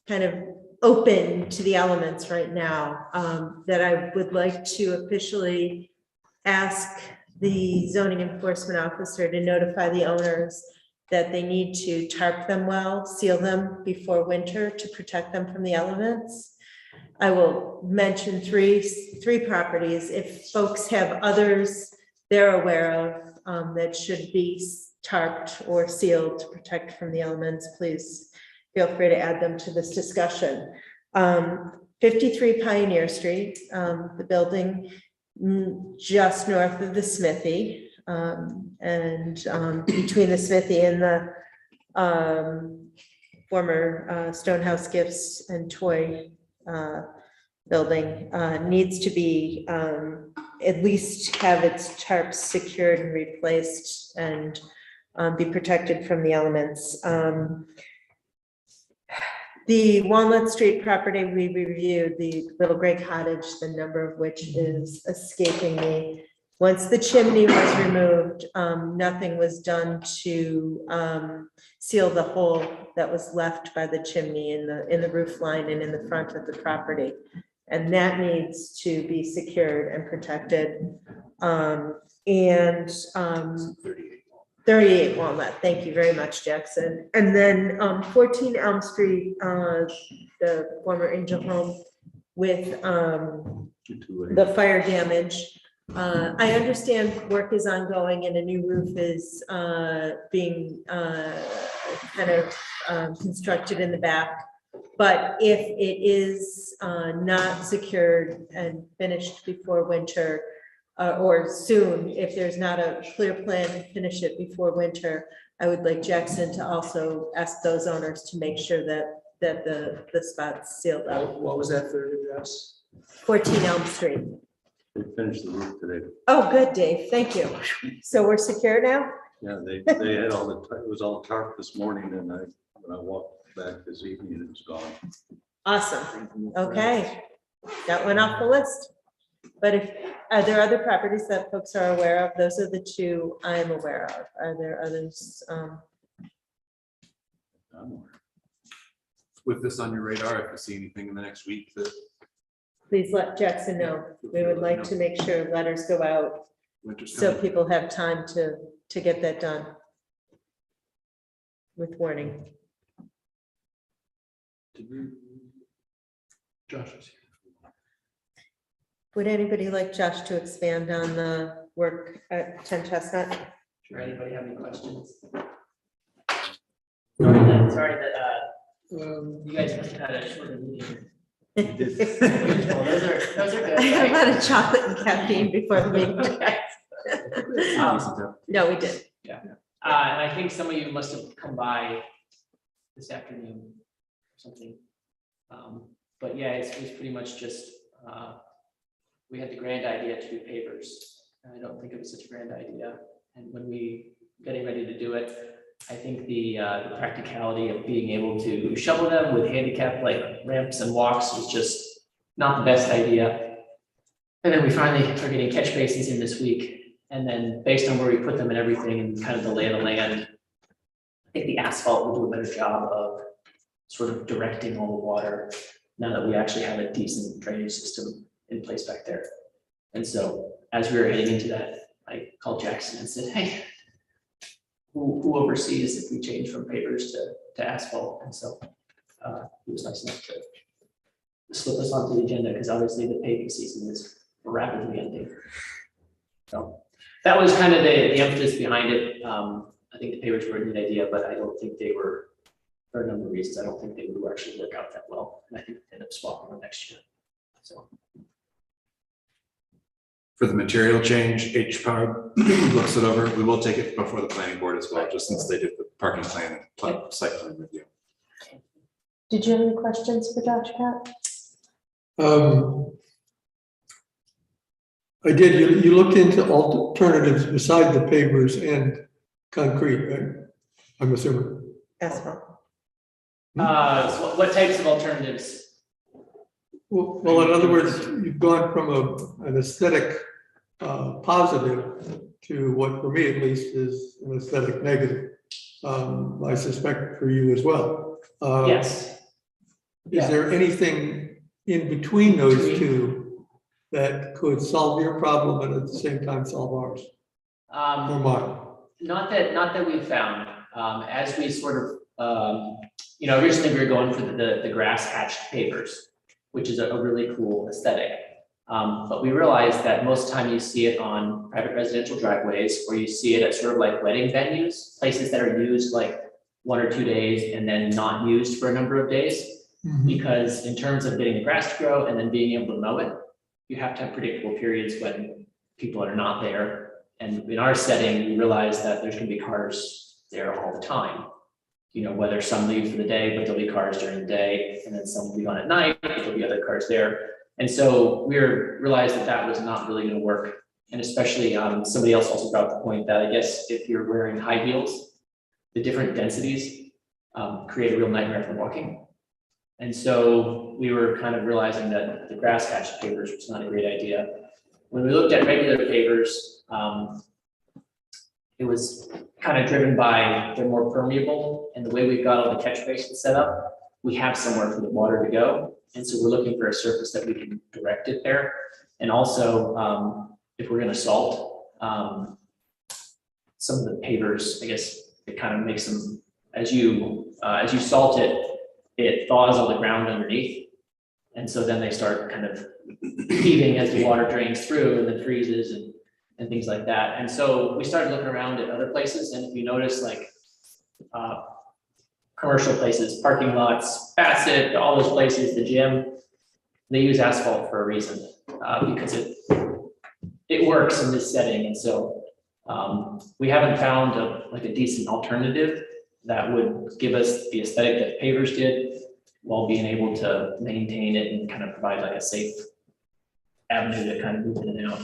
kind of open to the elements right now, that I would like to officially ask the zoning enforcement officer to notify the owners that they need to tarp them well, seal them before winter to protect them from the elements. I will mention three properties. If folks have others they're aware of that should be tarped or sealed to protect from the elements, please feel free to add them to this discussion. 53 Pioneer Street, the building just north of the Smithy, and between the Smithy and the former Stonehouse Gifts and Toy building, needs to be at least have its tarps secured and replaced and be protected from the elements. The Walnut Street property we reviewed, the Little Gray Cottage, the number of which is escaping me. Once the chimney was removed, nothing was done to seal the hole that was left by the chimney in the roof line and in the front of the property. And that needs to be secured and protected. 38 Walnut, thank you very much, Jackson. And then 14 Elm Street, the former Angel Home with the fire damage. I understand work is ongoing and a new roof is being kind of constructed in the back. But if it is not secured and finished before winter, or soon, if there's not a clear plan to finish it before winter, I would like Jackson to also ask those owners to make sure that the spot's sealed up. What was that third address? 14 Elm Street. They finished the roof today. Oh, good, Dave. Thank you. So we're secure now? Yeah, they had all the, it was all tarp this morning and when I walked back this evening, it was gone. Awesome. Okay. That went off the list. But are there other properties that folks are aware of? Those are the two I'm aware of. Are there others? With this on your radar, if you see anything in the next week that Please let Jackson know. We would like to make sure letters go out winter's so coming. people have time to get that done with warning. Josh is here. Would anybody like Josh to expand on the work at 10 Chestnut? Sure, anybody have any questions? Sorry that you guys must have had a shorter meeting. Well, those are good. I had a lot of chocolate and caffeine before the meeting. No, we did. Yeah, and I think some of you must have come by this afternoon or something. But yeah, it's pretty much just, we had the grand idea to do pavers. And I don't think it was such a grand idea. And when we getting ready to do it, I think the practicality of being able to shovel them with handicap like ramps and walks was just not the best idea. And then we finally are getting catch basins in this week. And then based on where we put them and everything and kind of the lay of the land, I think the asphalt will do a better job of sort of directing all the water now that we actually have a decent drainage system in place back there. And so as we were heading into that, I called Jackson and said, hey, who oversees if we change from pavers to asphalt? And so it was nice enough to slip us onto the agenda because obviously the paving season is rapidly ending. So that was kind of the emphasis behind it. I think the pavers were a neat idea, but I don't think they were, for a number of reasons, I don't think they would actually work out that well. And I think they end up swapping them next year. So. For the material change, HPAR looks it over. We will take it before the planning board as well, just since they did the parking plan and site plan review. Did you have any questions for Josh, Pat? I did. You looked into alternatives beside the pavers and concrete, right? I'm assuming. Asphalt. So what types of alternatives? Well, in other words, you've gone from an aesthetic positive to what, for me at least, is an aesthetic negative. I suspect for you as well. Yes. Is there anything in between those two that could solve your problem and at the same time solve ours? Or mine? Not that we've found. As we sort of, originally we were going for the grass hatched pavers, which is a really cool aesthetic. But we realized that most of the time you see it on private residential driveways, or you see it at sort of like wedding venues, places that are used like 1 or 2 days and then not used for a number of days. Because in terms of getting the grass to grow and then being able to mow it, you have to have predictable periods when people are not there. And in our setting, we realize that there's gonna be cars there all the time. Whether some leave for the day, but there'll be cars during the day, and then some will be on at night, but there'll be other cars there. And so we realized that was not really gonna work. And especially, somebody else also brought up the point that I guess if you're wearing high heels, the different densities create a real nightmare for walking. And so we were kind of realizing that the grass hatched pavers was not a great idea. when we looked at regular pavers, it was kind of driven by they're more permeable, and the way we've got all the catch basins set up, we have somewhere for the water to go. And so we're looking for a surface that we can direct it there. And also, if we're gonna salt, some of the pavers, I guess, it kind of makes them, as you salt it, it thaws all the ground underneath. And so then they start kind of heaving as the water drains through and then freezes and things like that. And so we started looking around at other places, and if you notice, like commercial places, parking lots, Bassett, all those places, the gym, they use asphalt for a reason, because it works in this setting. And so we haven't found a decent alternative that would give us the aesthetic that pavers did, while being able to maintain it and kind of provide like a safe avenue to kind of move in and out.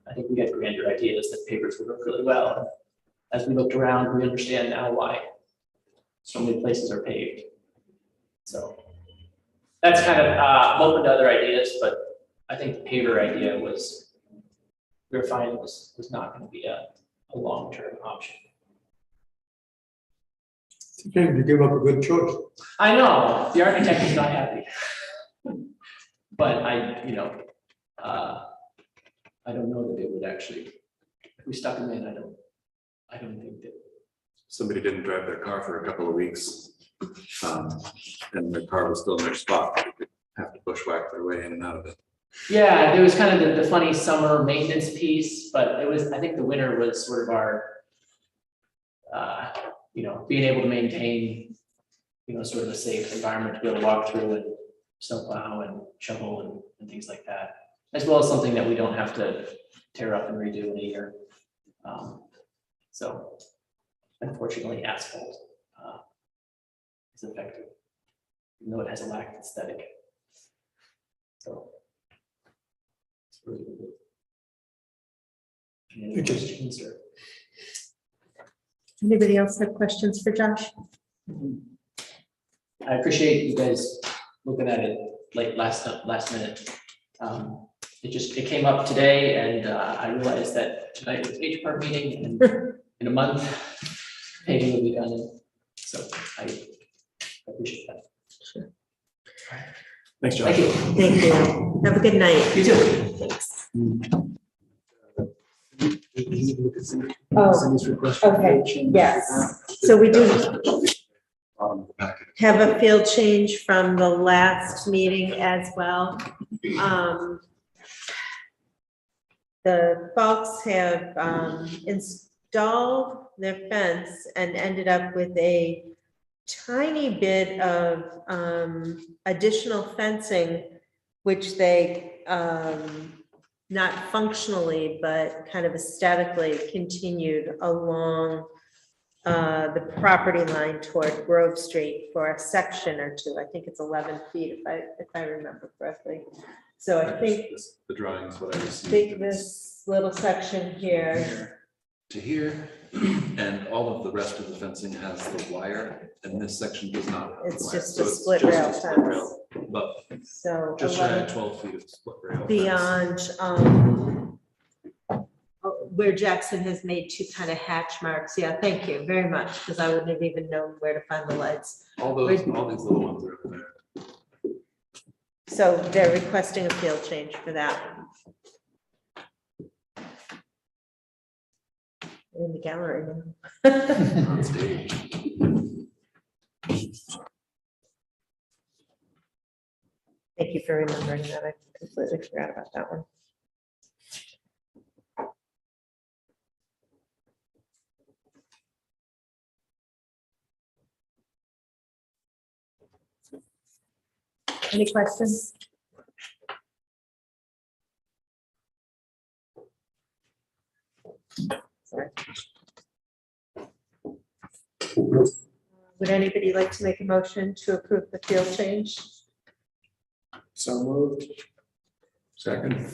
I think we had grander ideas that pavers would work really well. As we looked around, we understand now why so many places are paved. So that's kind of, I'm open to other ideas, but I think the paver idea was, we were finding was not going to be a long-term option. Okay, you give up a good choice. I know, the architect is not happy. But I don't know that it would actually, if we stuck them in, I don't think that. Somebody didn't drive their car for a couple of weeks, and their car was still in their spot. They could have to bushwhack their way in and out of it. Yeah, there was kind of the funny summer maintenance piece, but it was, I think the winter was sort of our, being able to maintain, sort of a safe environment to be able to walk through and snowplow and shovel and things like that, as well as something that we don't have to tear up and redo in a year. So unfortunately, asphalt is effective, even though it has a lack of aesthetic. So. It's really good. Any other questions, or? Anybody else have questions for Josh? I appreciate you guys looking at it late last minute. It came up today, and I realized that tonight was HR meeting, and in a month, paving will be done. So I appreciate that. Sure. Thanks, Josh. Thank you. Thank you. Have a good night. You too. Thanks. Cindy's request for Okay, change. yes. So we do have a field change from the last meeting as well. The folks have installed their fence and ended up with a tiny bit of additional fencing, which they not functionally, but kind of aesthetically continued along the property line toward Grove Street for a section or two. I think it's 11 feet if I remember correctly. So I think The drawings, what I received. take this little section here. Here to here, and all of the rest of the fencing has the wire, and this section does not. have the It's wire. just So a it's split just rail a split fence. rail, But So just shy 11 of 12 feet of split rail. fence. beyond where Jackson has made two kind of hatch marks. Yeah, thank you very much, because I wouldn't have even known where to find the lights. All these little ones are over there. So they're requesting a field change for that. In the gallery now. On stage. Thank you for remembering that. I completely forgot about that one. Any questions? Sorry. Would anybody like to make a motion to approve the field change? So moved. Second.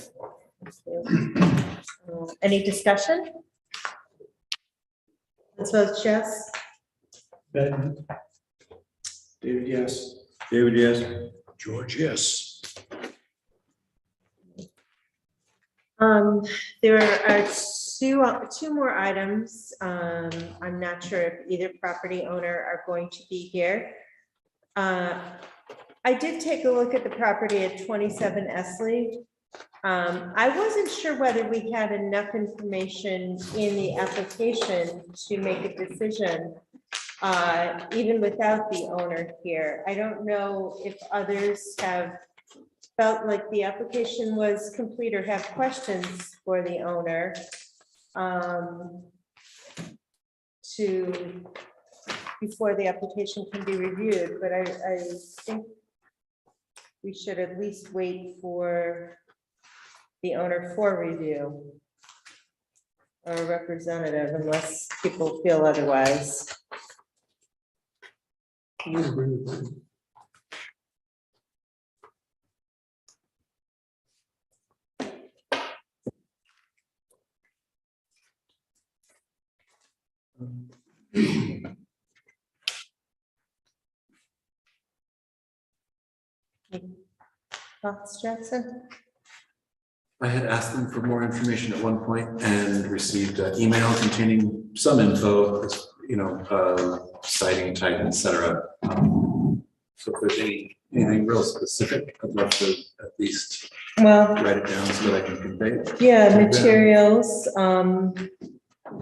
Any discussion? Let's vote yes. Ben? David, yes. David, yes. George, yes. There are two more items. I'm not sure if either property owner are going to be here. I did take a look at the property at 27 Esley. I wasn't sure whether we had enough information in the application to make a decision, even without the owner here. I don't know if others have felt like the application was complete or have questions for the owner before the application can be reviewed, but I think we should at least wait for the owner for review or a representative unless people feel otherwise. I agree with that. Thoughts, Jackson? I had asked them for more information at one point and received an email containing some info, citing type, etc. So if there's anything real specific, I'd love to at least write it down so that I can convey it. Yeah, materials.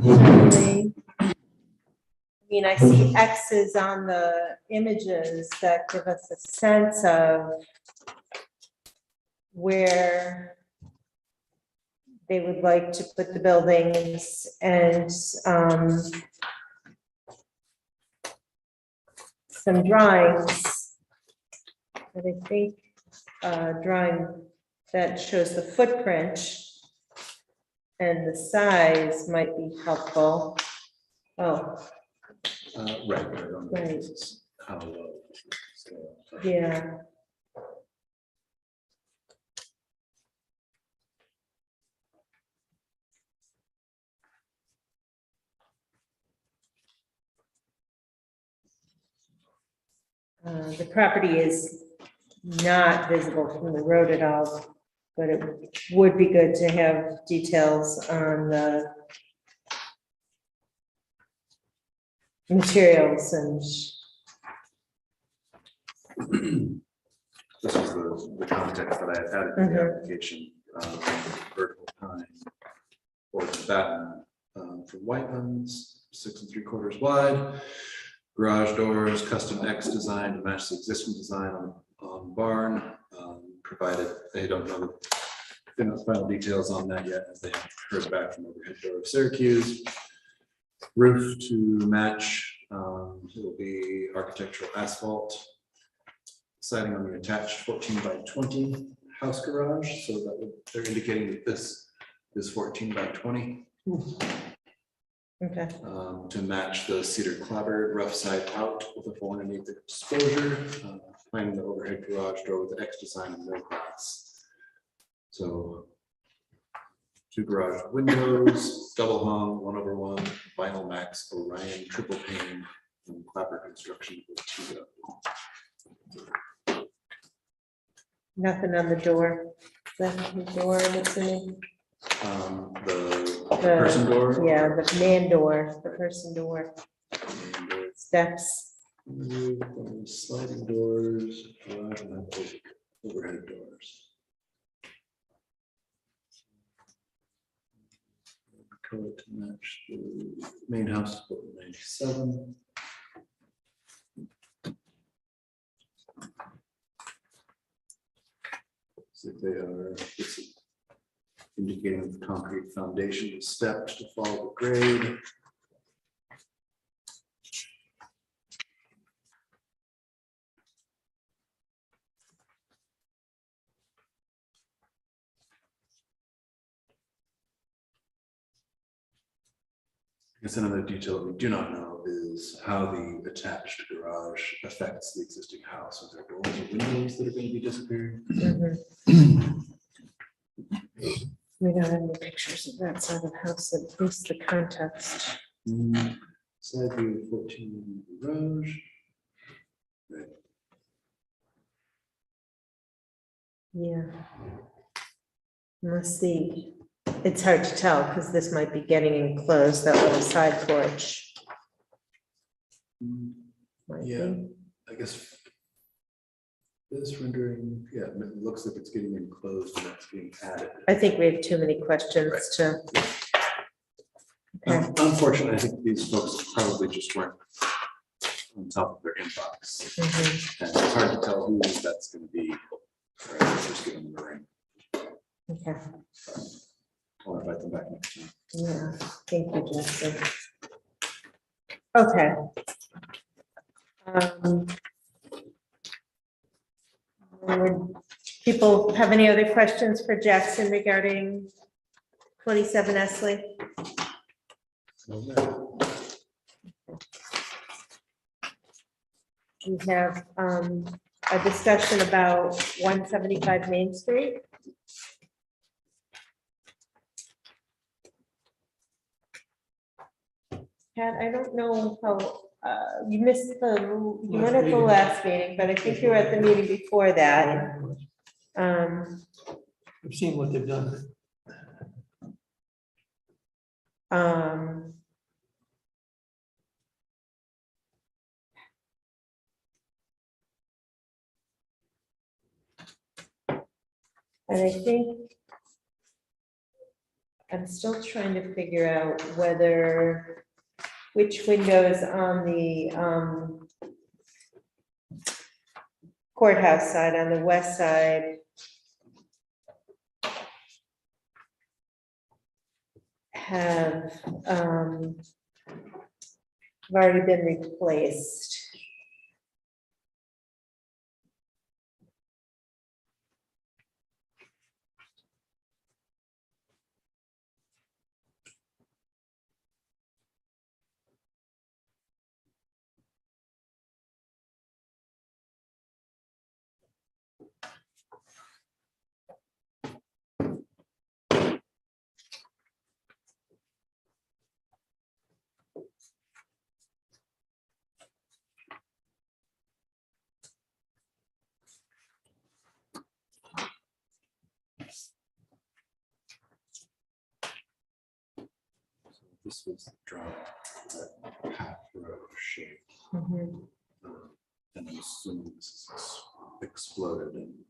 Certainly. I mean, I see X's on the images that give us a sense of where they would like to put the buildings and some drawings. But I think drawing that shows the footprint and the size might be helpful. Oh. Right. Right. How low. So, Yeah. The property is not visible from the road at all, but it would be good to have details on the materials and. This is the context that I had added in the application. Vertical pine or the batten for Whitelands, 6 3/4 wide. Garage doors, custom X design to match the existing design on barn, provided they don't know the final details on that yet, as they haven't heard back from Overhead Door of Syracuse. Roof to match, it'll be architectural asphalt. Siding on the attached 14 by 20 house garage, so that they're indicating that this is 14 by 20. Okay. To match the cedar clapboard rough side out with a 400 exposure, planning the overhead garage door with the X design and no glass. So 2 garage windows, double hung, 1/1, vinyl max Orion triple pane, and clapper construction with 2. Nothing on the door. That's the door that's in. The person door. Yeah, the man door, the person door. Steps. Sliding doors, garage and overhead doors. Color to match the main house, 97. So they are indicating the concrete foundation with steps to follow the grade. I guess another detail that we do not know is how the attached garage affects the existing house. Are there doors or windows that are going to be disappearing? We don't have any pictures of that side of the house, at least the context. Side view 14 garage. Right. Yeah. Unless the It's hard to tell because this might be getting enclosed, that little side porch. Might be. Yeah, I guess. This rendering, yeah, it looks like it's getting enclosed and it's being added. I think we have too many questions to. Okay. Unfortunately, I think these folks probably just weren't on top of their inbox. Mhm. And it's hard to tell who that's gonna be. Right, just give them the ring. Okay, I'll invite them back next time. yeah, thank you, Justin. Okay. Would people have any other questions for Jackson regarding 27 Esley? We have a discussion about 175 Main Street. Pat, I don't know how, you missed you weren't at the last meeting, but I think you were at the meeting before that. I've seen what they've done. And I think I'm still trying to figure out whether, which windows on the courthouse side, on the west side, have already been replaced. This was the drawing, that half row shape. Mhm. And I'm assuming this is exploded and.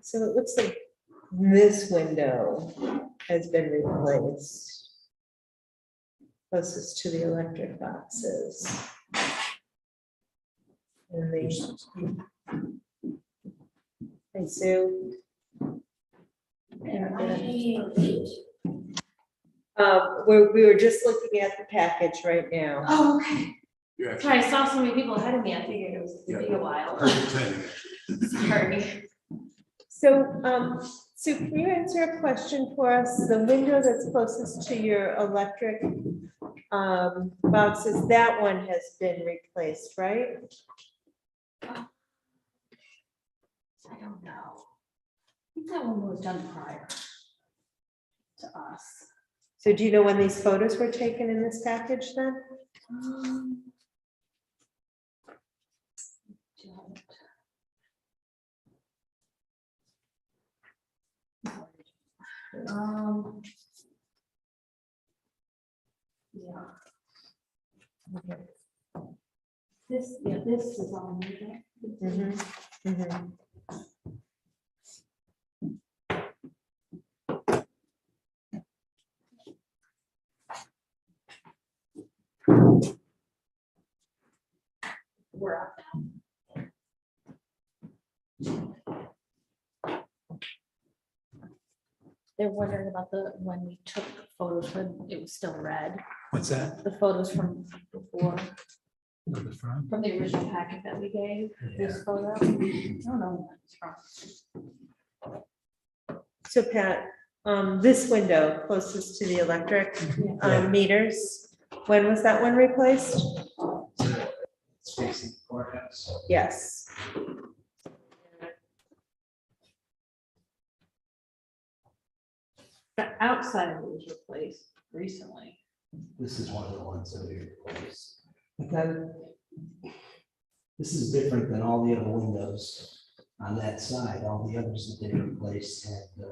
So it looks like this window has been replaced. Closest to the electric boxes. And hey, Sue. We were just looking at the package right now. Oh, okay. You're Sorry, I saw so many people ahead of me. I figured it was gonna be a while. Sorry. So, Sue, can you answer a question for us? The window that's closest to your electric boxes, that one has been replaced, right? I don't know. I think that one was done prior to us. So do you know when these photos were taken in this package then? Yeah. Okay. This is on there. Mm-hmm. Mm-hmm. We're up now. They're wondering about when we took photos when it was still red. What's that? The photos from before, The front? from the original packet that we gave, this photo. I don't know when it's from. So Pat, this window closest to the electric meters, when was that one replaced? It's facing the courthouse. Yes. The outside was replaced recently. This is one of the ones that we replaced. But then, this is different than all the other windows on that side. All the others that they replaced had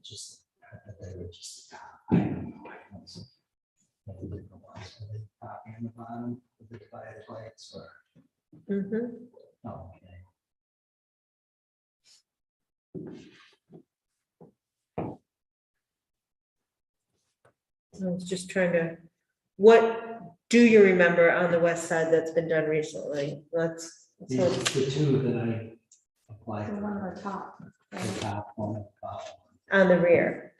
just, they were just, I don't know. I don't know. Maybe different ones, are they top and the bottom of the divided lights or? Mhm. Oh, okay. I was just trying to, what do you remember on the west side that's been done recently? Let's. The two that I applied The for. one on the top. The top one, the bottom On the rear,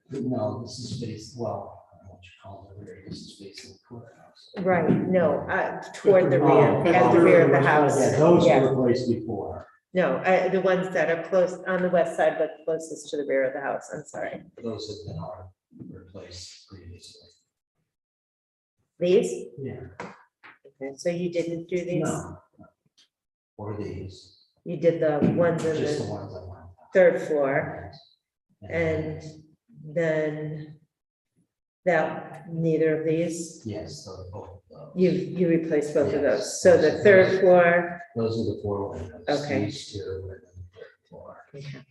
one. No, this is facing, well, I don't know what you call the rear, this is facing the courthouse. right, no, toward the rear, Oh, at the rear of the house. Yeah, those Yeah. were replaced before. No, the ones that are close, on the west side, but closest to the rear of the house, I'm sorry. Those have been all replaced previously. These? Yeah. Okay, so you didn't do these? No. Or these. You did the ones in Just the the ones I want. third floor, and then that, neither of these? Yes, those both. You replaced both of Yes. those, so the third floor, Those are the four windows. Okay. These two are in the third floor. okay.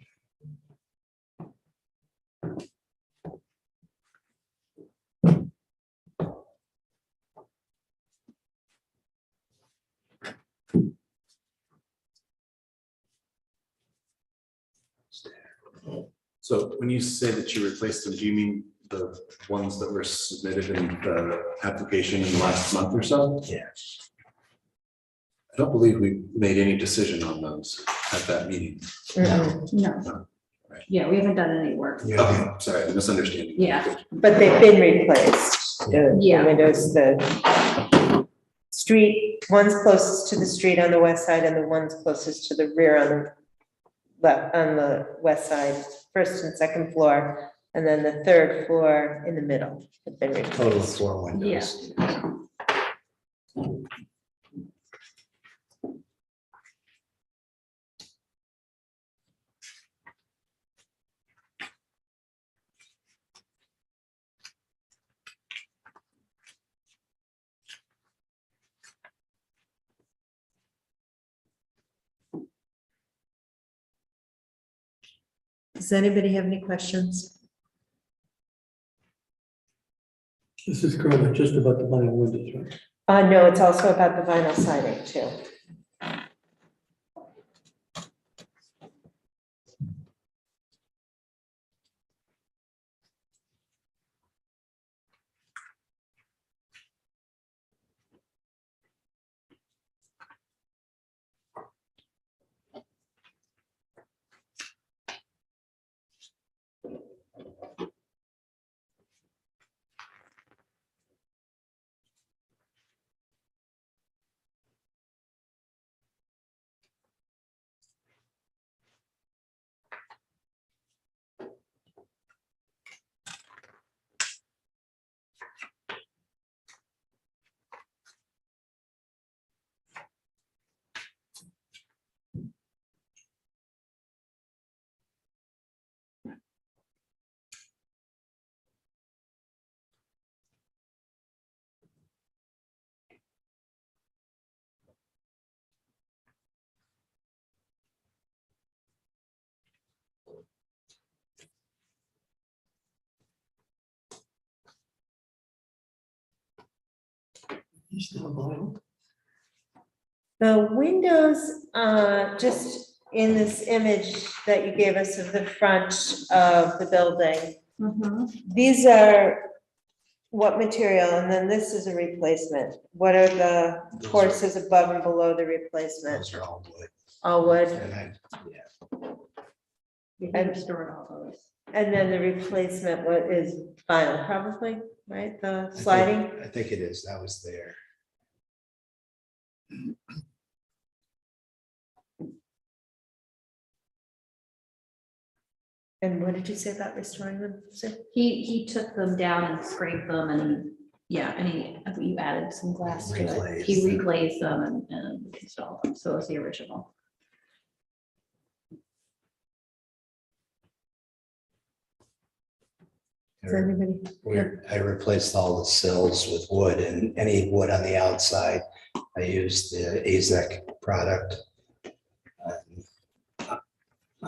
So when you say that you replaced them, do you mean the ones that were submitted in the application in the last month or so? Yeah. I don't believe we made any decision on those at that meeting. No. Right. Yeah, we haven't done any work. Okay, sorry, misunderstanding. Yeah. But they've been replaced, the Yeah. windows, the street, one's closest to the street on the west side and the one's closest to the rear on the left, on the west side, first and second floor, and then the third floor in the middle have been Total of replaced. 4 windows. Yeah. Does anybody have any questions? This is currently just about the vinyl windows, right? No, it's also about the vinyl siding too. You still have vinyl? The windows, just in this image that you gave us of the front of the building, these are what material? And then this is a replacement. What are the courses above and below the replacement? Those are all wood. All wood? You can restore all those. And then the replacement, what is vinyl, probably, right? The sliding? I think it is. That was there. And what did you say about restoring them, Sue? He took them down and scraped them and, yeah, and you added some glass to it. He reglazed them and installed them, so it was the original. Does anybody? I replaced all the sills with wood, and any wood on the outside, I used the AZEK product.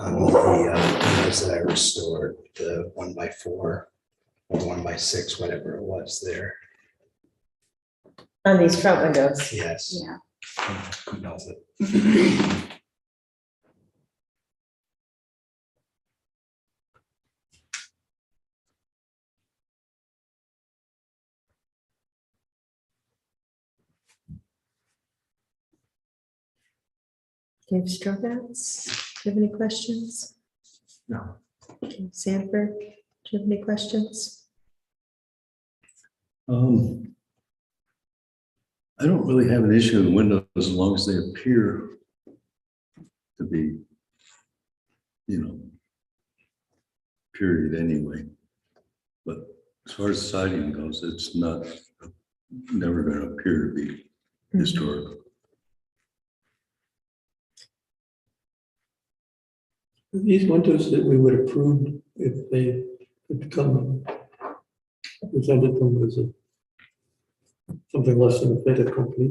windows that I restored, the 1x4 or 1x6, whatever it was there. On these front windows. Yes. Yeah. Who knows it? Dave Strogatz, do you have any questions? No. Sanford, do you have any questions? I don't really have an issue with windows as long as they appear to be, period anyway. But as far as siding goes, it's never going to appear to be historic. These windows that we would approve if they could come presented them as something less than a fait accompli.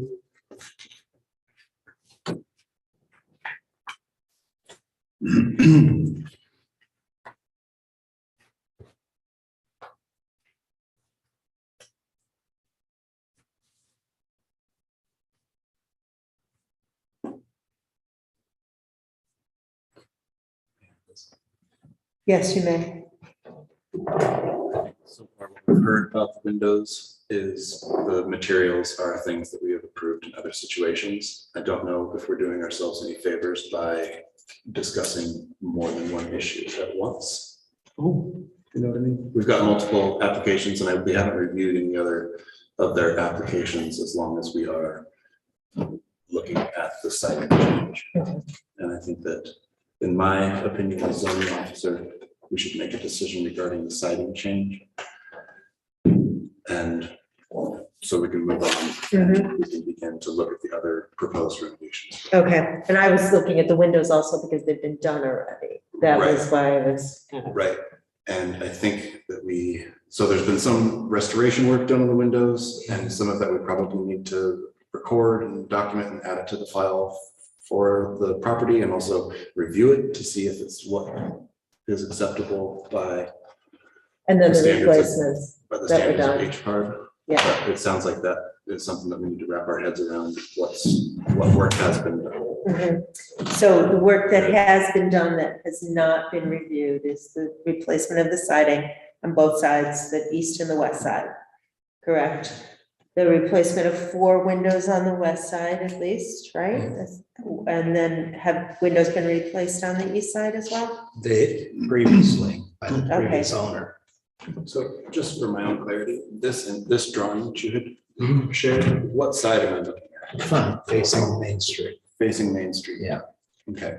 Yes, you may. So far, what we've heard about the windows is the materials are things that we have approved in other situations. I don't know if we're doing ourselves any favors by discussing more than one issue at once. Oh, you know what I mean? We've got multiple applications and we haven't reviewed any other of their applications as long as we are looking at the site change. And I think that, in my opinion, as zoning officer, we should make a decision regarding the siding change. And so we can move on and we can begin to look at the other proposed renovations. Okay, and I was looking at the windows also because they've been done already. That was why I was kind of. Right, and I think that so there's been some restoration work done on the windows, and some of that we probably need to record and document and add it to the file for the property, and also review it to see if it's what is acceptable by. And then the standards replacements by the that were standards of done. each part. Yeah. But it sounds like that is something that we need to wrap our heads around, what work has been done. So the work that has been done that has not been reviewed is the replacement of the siding on both sides, the east and the west side, correct? The replacement of 4 windows on the west side at least, right? And then have windows been replaced on the east side as well? They previously by the previous Okay. owner. So just for my own clarity, this drawing that you had shared, what side am I looking at? Front facing Main Street. Facing Main Street. Yeah. Okay.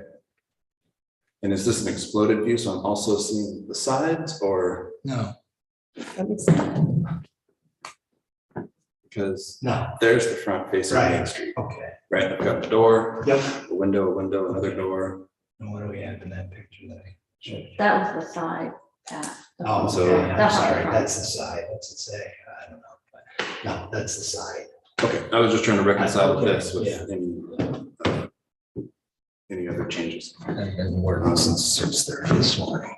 And is this an exploded view? So I'm also seeing the sides, or? No. Let me see. Because No. there's the front facing Main Right. Street. Okay. Right, I've got the door. Yep. A window, another door. And what do we have in that picture that I showed? That was the side. Oh, So- so I'm That's sorry, fine. that's the side. What's it say? I don't know. But no, that's the side. Okay, I was just trying to reconcile this with Yeah. any other changes. I've been working since 6:30 this morning.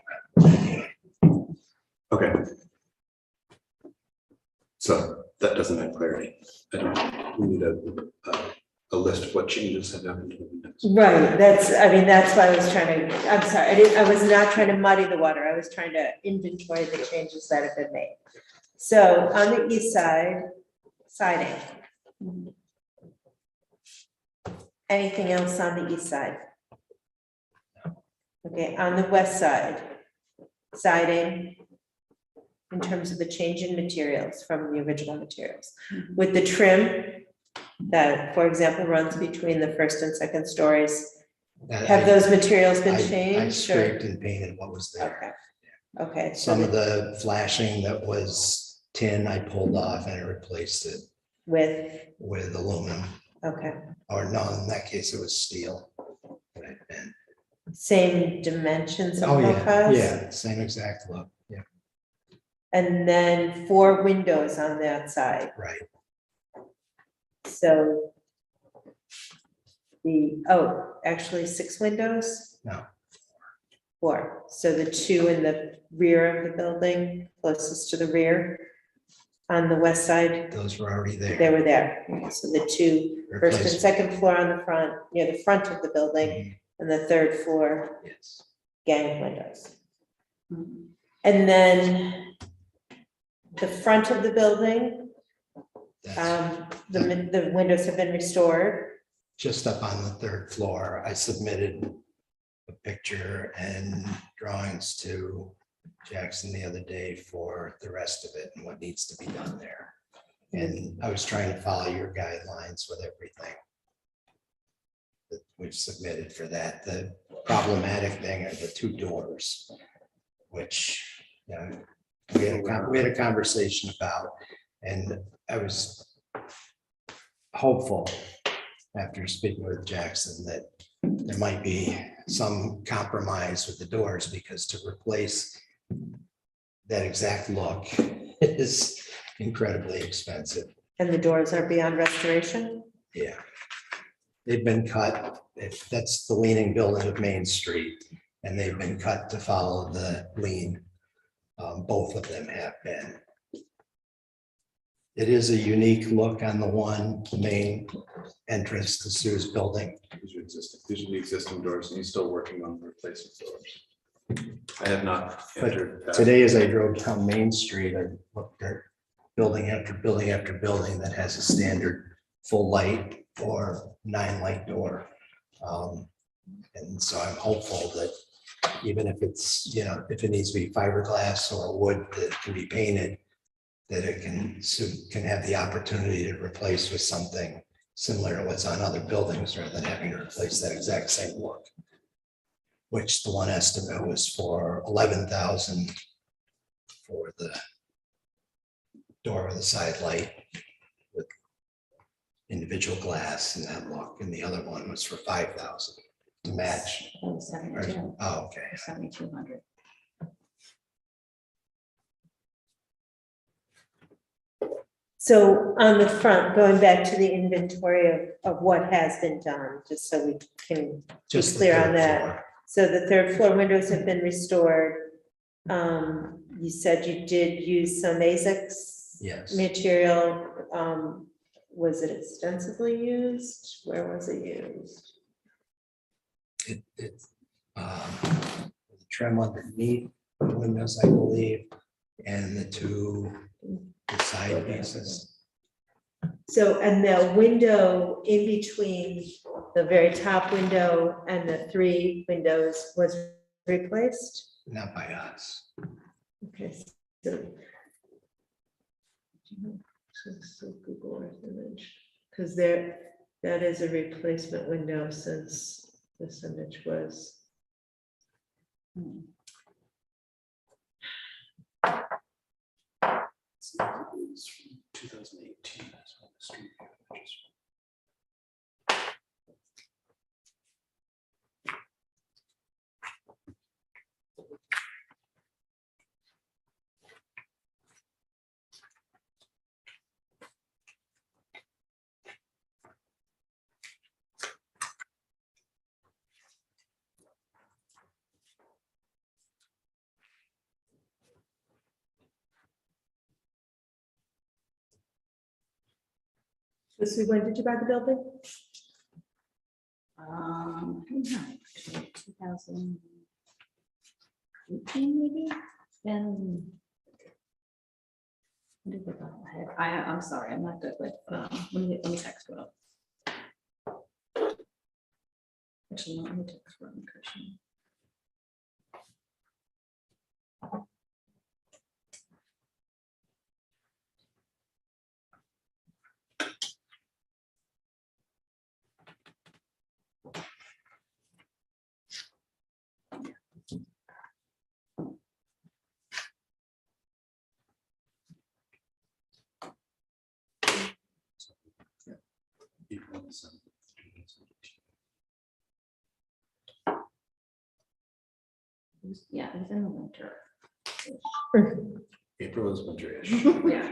Okay. So that doesn't have clarity. We need a list of what changes have happened to the windows. Right, that's why I was trying to, I'm sorry, I was not trying to muddy the water. I was trying to inventory the changes that have been made. So on the east side, siding. Anything else on the east side? Okay, on the west side, siding, in terms of the change in materials from the original materials, with the trim that, for example, runs between the first and second stories. Have those materials been I changed? scraped and painted what was there. Okay. Okay. So Some of the flashing that was tin, I pulled off and I replaced it with aluminum. Okay. Or no, in that case, it was steel. And- Same dimensions and Oh, yeah, profiles? yeah, same exact look, yeah, And then 4 windows on that side. right. So actually 6 windows? No. 4. So the 2 in the rear of the building, closest to the rear, on the west side, Those were already there. they were there. So the 2 first and Replacement. second floor on the front, near the front of the building, and the 3rd floor Yes. gang windows. And then the front of the building, the windows have been restored. Just up on the 3rd floor, I submitted a picture and drawings to Jackson the other day for the rest of it and what needs to be done there. And I was trying to follow your guidelines with everything that we've submitted for that. The problematic thing are the 2 doors, which, you know, we had a conversation about, and I was hopeful after speaking with Jackson that there might be some compromise with the doors, because to replace that exact look is incredibly expensive. And the doors are beyond restoration? Yeah. They've been cut, that's the leaning building of Main Street, and they've been cut to follow the lean. Both of them have been. It is a unique look on the main entrance to Sue's building. These are the existing doors, and he's still working on replacing doors. I have not entered. But today, as I drove down Main Street, I looked at building after building after building that has a standard full light or 9-light door. And so I'm hopeful that even if it's, you know, if it needs to be fiberglass or wood that can be painted, that it can have the opportunity to replace with something similar to what's on other buildings, rather than having to replace that exact same look. Which the one estimate was for $11,000 for the door with the side light with individual glass and that look, and the other one was for $5,000 to match. Oh, 72. Oh, okay. 7,200. So on the front, going back to the inventory of what has been done, just so we can be Just the clear on 3rd that. floor. So the 3rd floor windows have been restored. You said you did use some ASICs Yes. material. Was it extensively used? Where was it used? The trim underneath the windows, I believe, and the 2 side pieces. So, and the window in between the very top window and the 3 windows was replaced? Not by us. Okay, so. So Google Earth image, because that is a replacement window since this image was. It's from 2018. That's when the street view images. Lucy, when did you buy the building? I don't know, actually, 2018 maybe, then. When did we buy it? I'm sorry, I'm not good with, let me text Will. Actually, no, let me text Will. April, December, 2017. Yeah, it was in the winter. April is winterish. Yeah.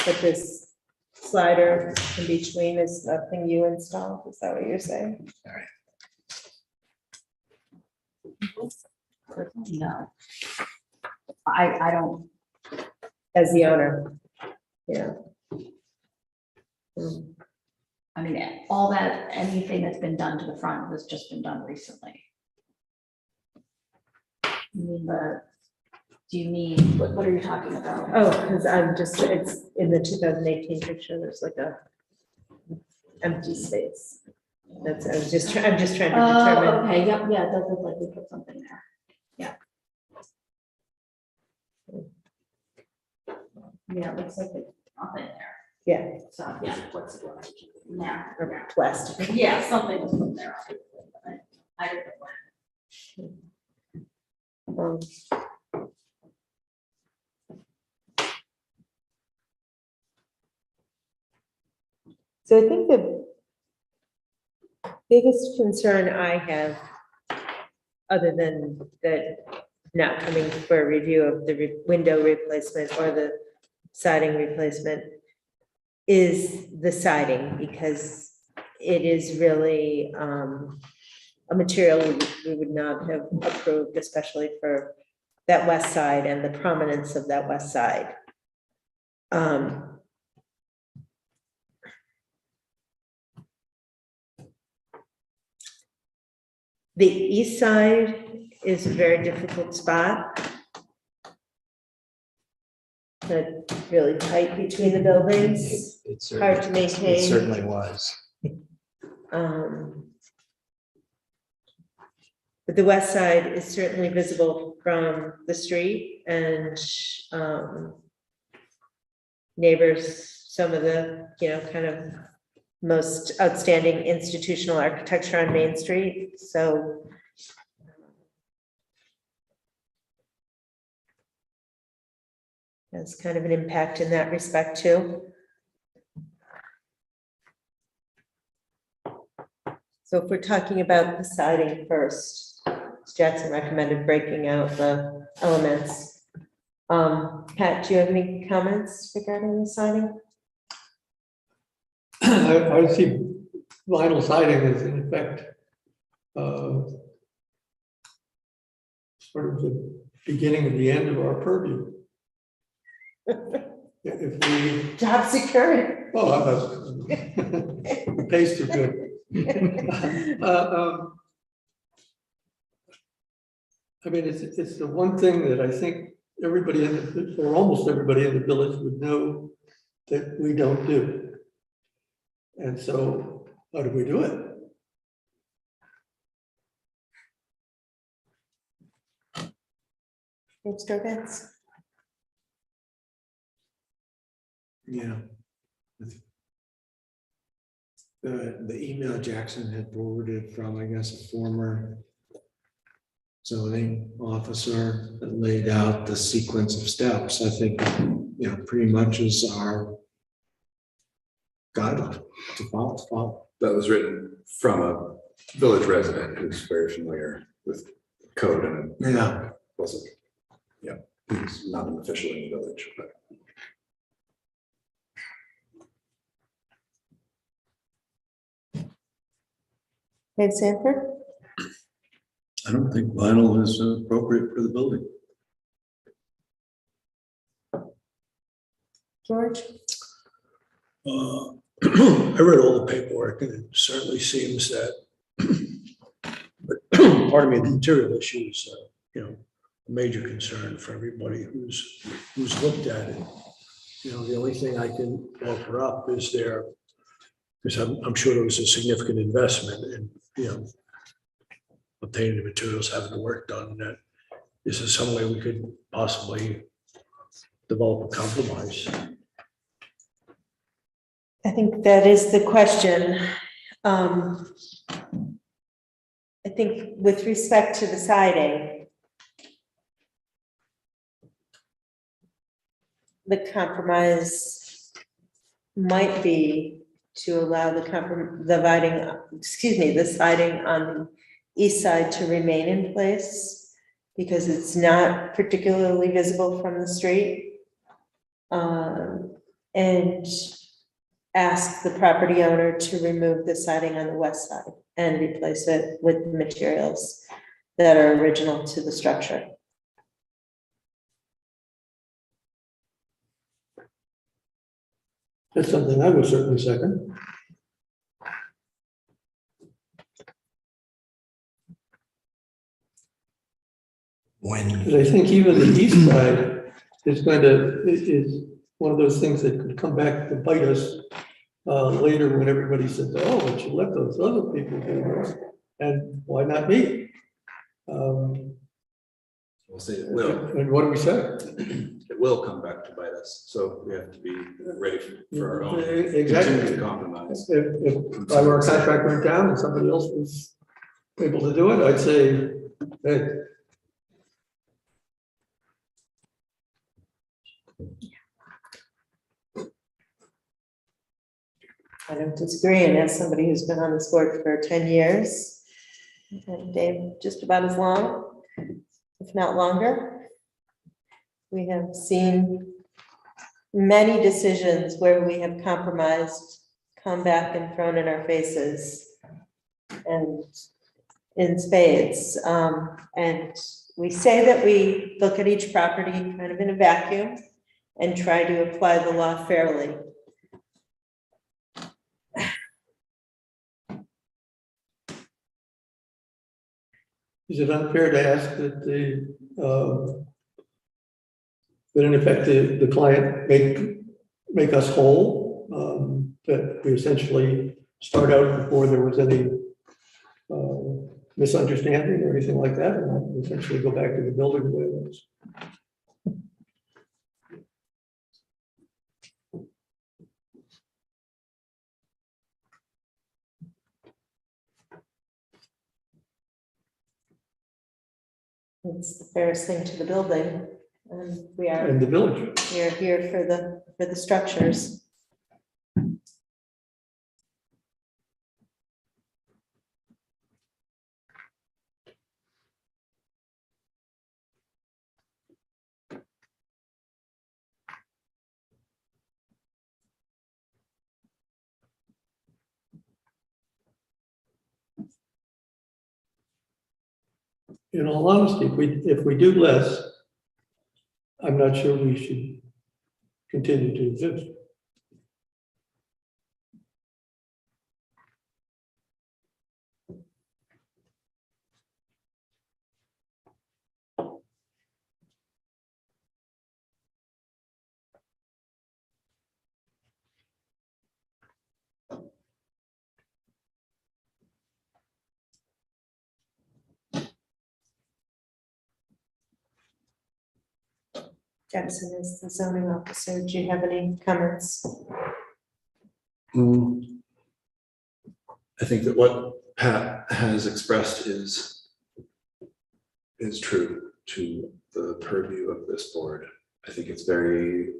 But this slider in between is something you installed, is that what you're saying? No. I don't, As the owner, yeah. I mean, all that, anything that's been done to the front has just been done recently. Do you mean, what are you talking about? Oh, because it's in the 2018 picture, there's like a empty space. I'm just trying to determine. Okay, yep, yeah, it does look like we put something there. Yeah. Yeah, it looks like it's nothing there. Yeah. So, yeah, what's the one? Yeah. Or plastic. Yeah, something was put there. I don't know. So I think the biggest concern I have, other than that not coming for a review of the window replacement or the siding replacement, is the siding, because it is really a material we would not have approved, especially for that west side and the prominence of that west side. The east side is a very difficult spot. But really tight between the buildings, hard to maintain. It certainly was. But the west side is certainly visible from the street, and neighbors, some of the, kind of most outstanding institutional architecture on Main Street, so. Has kind of an impact in that respect too. So if we're talking about the siding first, Jackson recommended breaking out the elements. Pat, do you have any comments regarding the siding? I see vinyl siding as in effect sort of the beginning of the end of our purview. If we job security. Well, the pays too good. I mean, it's the one thing that I think everybody or almost everybody in the village would know that we don't do. And so, how do we do it? Yeah. The email Jackson had forwarded from, I guess, a former zoning officer that laid out the sequence of steps, I think, pretty much is our guideline to follow. That was written from a village resident who's very familiar with code and wasn't, he's not an official in the village, but. Dave Sanford? I don't think vinyl is appropriate for the building. George? I read all the paperwork and it certainly seems that, pardon me, the material issue is, a major concern for everybody who's looked at it. The only thing I can offer up is because I'm sure there was a significant investment in, obtaining the materials, having the work done, that is there some way we could possibly develop a compromise? I think that is the question. I think with respect to the siding, the compromise might be to allow the siding on the east side to remain in place because it's not particularly visible from the street. And ask the property owner to remove the siding on the west side and replace it with the materials that are original to the structure. That's something I would certainly second. When, Because I think even the east side is is one of those things that could come back to bite us later when everybody says, oh, but you let those other people do this, and why not me? We'll say it will. And what do we say? It will come back to bite us, so we have to be ready for our own Exactly. continued compromise. If I were a contract went down and somebody else was able to do it, I'd say, hey. I don't disagree, and as somebody who's been on this board for 10 years, and Dave, just about as long, if not longer, we have seen many decisions where we have compromised, come back and thrown in our faces, and in spades. And we say that we look at each property kind of in a vacuum and try to apply the law fairly. Is it unfair to ask that that in effect, the client make us whole? That we essentially start out before there was any misunderstanding or anything like that, and essentially go back to the building the way it was? It's the fairest thing to the building, and we are. And the village. We are here for the structures. In all honesty, if we do less, I'm not sure we should continue to exist. Jackson is the zoning officer. Do you have any comments? I think that what Pat has expressed is true to the purview of this board. I think it's very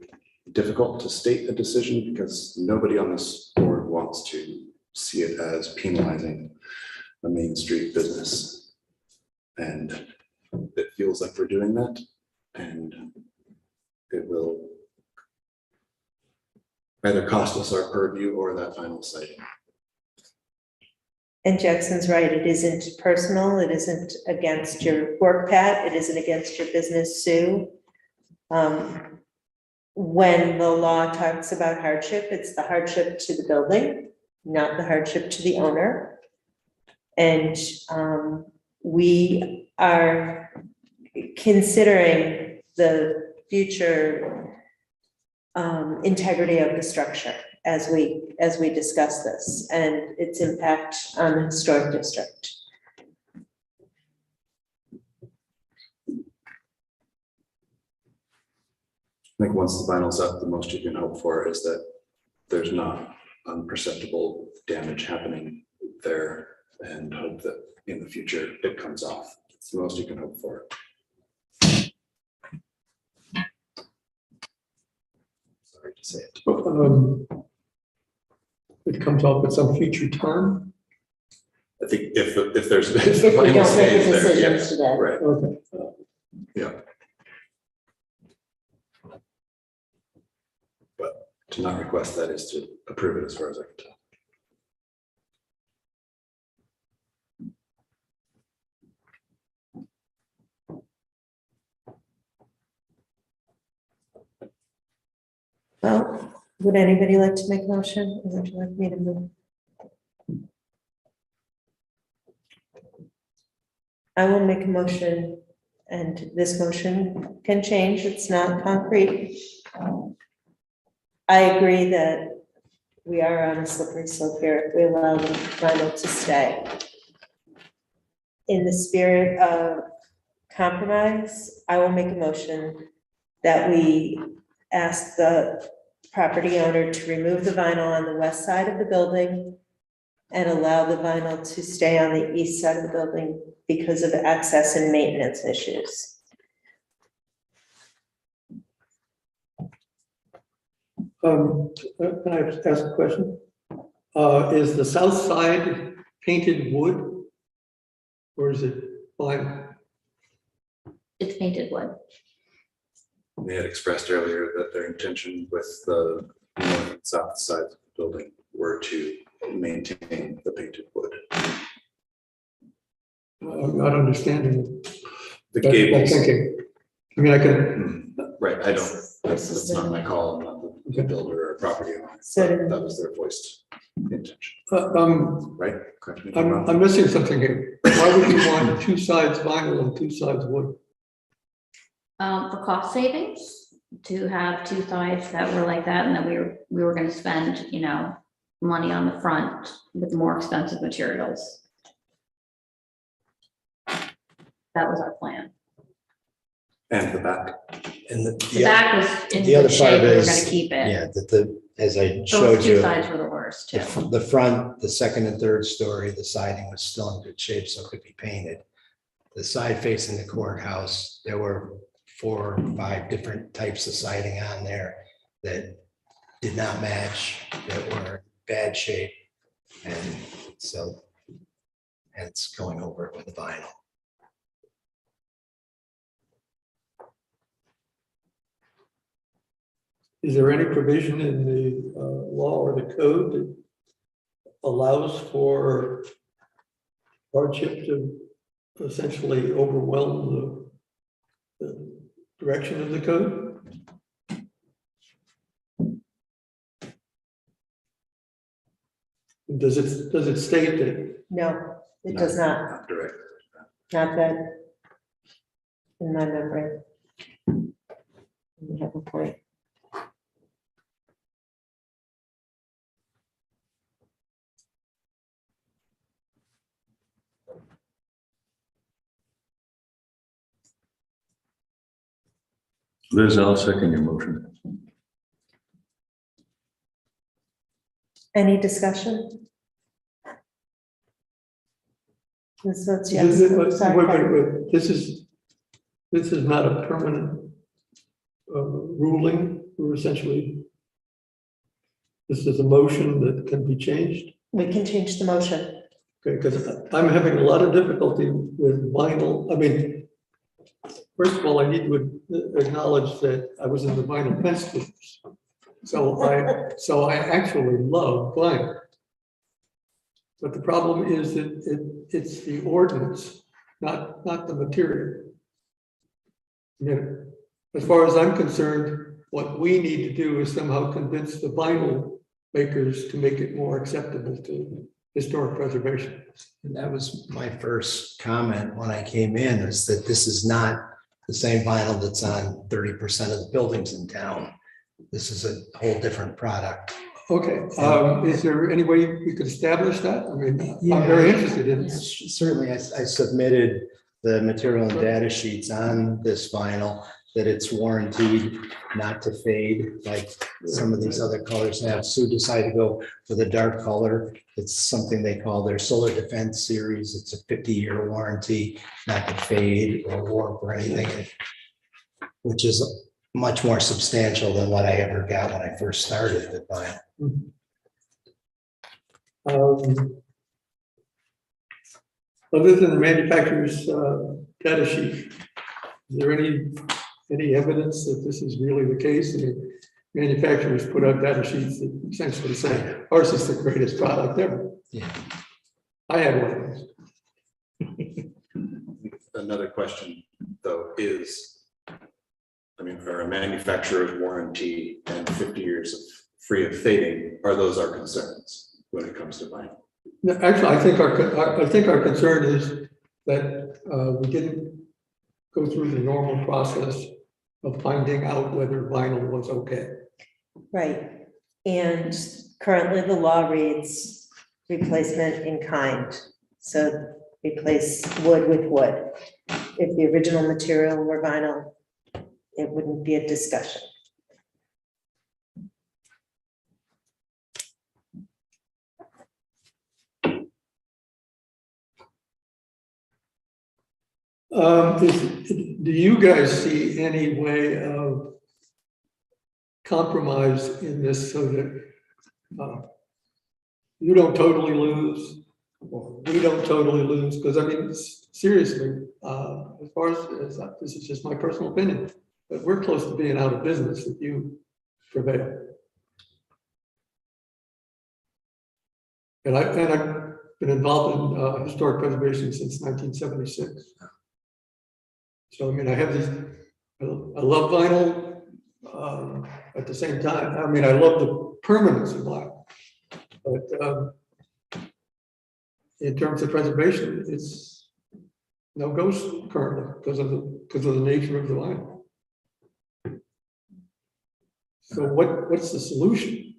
difficult to state a decision because nobody on this board wants to see it as penalizing a Main Street business. And it feels like we're doing that, and it will either cost us our purview or that final sighting. And Jackson's right, it isn't personal, it isn't against your work, Pat, it isn't against your business, Sue. When the law talks about hardship, it's the hardship to the building, not the hardship to the owner. And we are considering the future integrity of the structure as we discuss this and its impact on the historic district. I think once the vinyl's up, the most you can hope for is that there's not unperceptible damage happening there, and hope that in the future it comes off. It's the most you can hope for. Sorry to say it. It comes off at some future time. I think if there's If we don't make a decision yes, today. right, Okay. yeah. But To not request that is to approve it as far as I can tell. Well, would anybody like to make a motion, or would you like me to move? I will make a motion, and this motion can change, it's not concrete. I agree that we are on a slippery slope here if we allow the vinyl to stay. In the spirit of compromise, I will make a motion that we ask the property owner to remove the vinyl on the west side of the building and allow the vinyl to stay on the east side of the building because of access and maintenance issues. Can I ask a question? Is the south side painted wood? Or is it vinyl? It's painted wood. They had expressed earlier that their intention with the north and south sides of the building were to maintain the painted wood. I'm not understanding The that gables. thinking. I mean, I can, Right, I don't, that's not my call, I'm not the builder or property owner. So That was their voiced intention, right? Correct me if I'm wrong. I'm missing something here. Why would you want two sides vinyl and two sides wood? For cost savings, to have two sides that were like that, and then we were gonna spend, you know, money on the front with more expensive materials. That was our plan. And the back. And The back was in the other good part shape, of we it were is, gonna keep it. yeah, that as I showed Those two you, sides were the worst too. the front, the second and third story, the siding was still in good shape, so it could be painted. The side facing the courthouse, there were 4 or 5 different types of siding on there that did not match, that were in bad shape. And so, hence going over it with the vinyl. Is there any provision in the law or the code that allows for hardship to essentially overwhelm the direction of the code? Does it state that? No, it does not. Not direct. Not that in my memory. You have a point. Liz, I'll second your motion. Any discussion? So it's This yes. is- Sorry, wait, Karen. wait. This is not a permanent ruling, or essentially, this is a motion that can be changed. We can change the motion. Okay, because I'm having a lot of difficulty with vinyl. I mean, first of all, I need to acknowledge that I was in the vinyl fence business. So I actually love vinyl. But the problem is that it's the ordinance, not the material. You know, as far as I'm concerned, what we need to do is somehow convince the vinyl makers to make it more acceptable to historic preservation. And that was my first comment when I came in, is that this is not the same vinyl that's on 30% of the buildings in town. This is a whole different product. Okay, is there any way we could establish that? I mean, I'm very interested in this. Certainly, I submitted the material and data sheets on this vinyl, that it's warranted not to fade like some of these other colors have. Sue decided to go for the dark color. It's something they call their Solar Defense Series. It's a 50-year warranty, not to fade or warp or anything, which is much more substantial than what I ever got when I first started with vinyl. Other than the manufacturer's data sheet, is there any evidence that this is really the case? I mean, manufacturers put out data sheets that essentially say ours is the greatest product ever. Yeah. I had one of those. Another question, though, is, I mean, for a manufacturer's warranty and 50 years of free of fading, are those our concerns when it comes to vinyl? No, actually, I think our concern is that we didn't go through the normal process of finding out whether vinyl was okay. Right, and currently the law reads replacement in kind, so replace wood with wood. If the original material were vinyl, it wouldn't be a discussion. Do you guys see any way of compromise in this so that you don't totally lose, or we don't totally lose? Because I mean, seriously, as far as this is just my personal opinion, but we're close to being out of business if you prevail. And I've been involved in historic preservation since 1976. So I mean, I have these. I love vinyl. At the same time, I mean, I love the permanence of vinyl. But in terms of preservation, it's no ghost currently because of the nature of the vinyl. So what's the solution?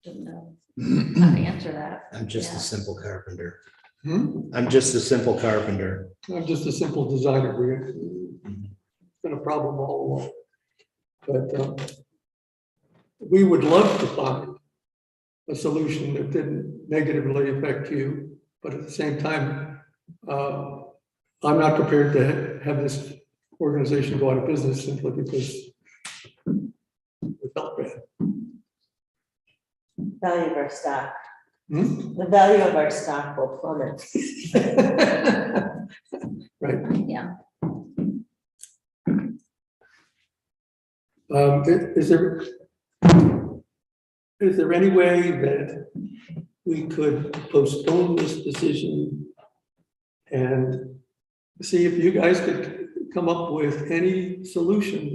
Don't know how to answer that. I'm just Yeah. a simple carpenter. Hmm? I'm just a simple carpenter. I'm just a simple designer. It's been a problem all along. But we would love to find a solution that didn't negatively affect you, but at the same time, I'm not prepared to have this organization go out of business simply because we felt bad. Value of our stock. Hmm? The value of our stock will plummet. Right. Yeah. Is there any way that we could postpone this decision and see if you guys could come up with any solution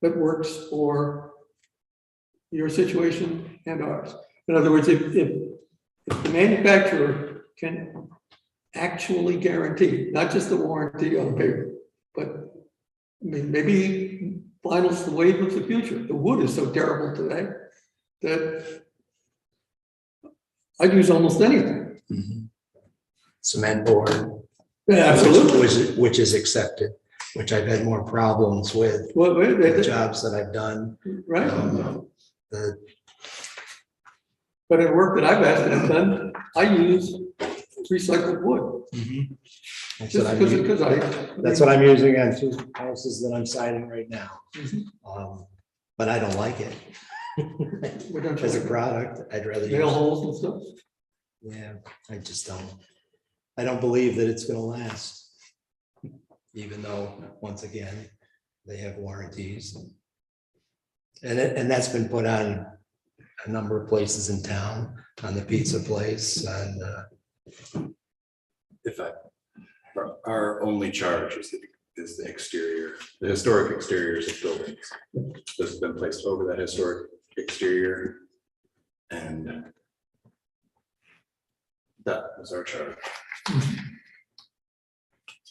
that works for your situation and ours? In other words, if the manufacturer can actually guarantee, not just the warranty on paper, but I mean, maybe vinyl's the wave of the future. The wood is so terrible today that I'd use almost anything. Cement board. Yeah, absolutely. Which is accepted, which I've had more problems with. Well, the jobs that I've done. Right. The But at work that I've asked and I've done, I use recycled wood. That's Just what I'm because That's what I'm using on 2 houses that I'm siding right now. But I don't like it. As a product, I'd rather. Nail use- holes and stuff. Yeah, I just don't. I don't believe that it's gonna last. Even though, once again, they have warranties. And that's been put on a number of places in town, on the pizza place, and Our only charge is the exterior, the historic exteriors of buildings. This has been placed over that historic exterior, and that was our charge.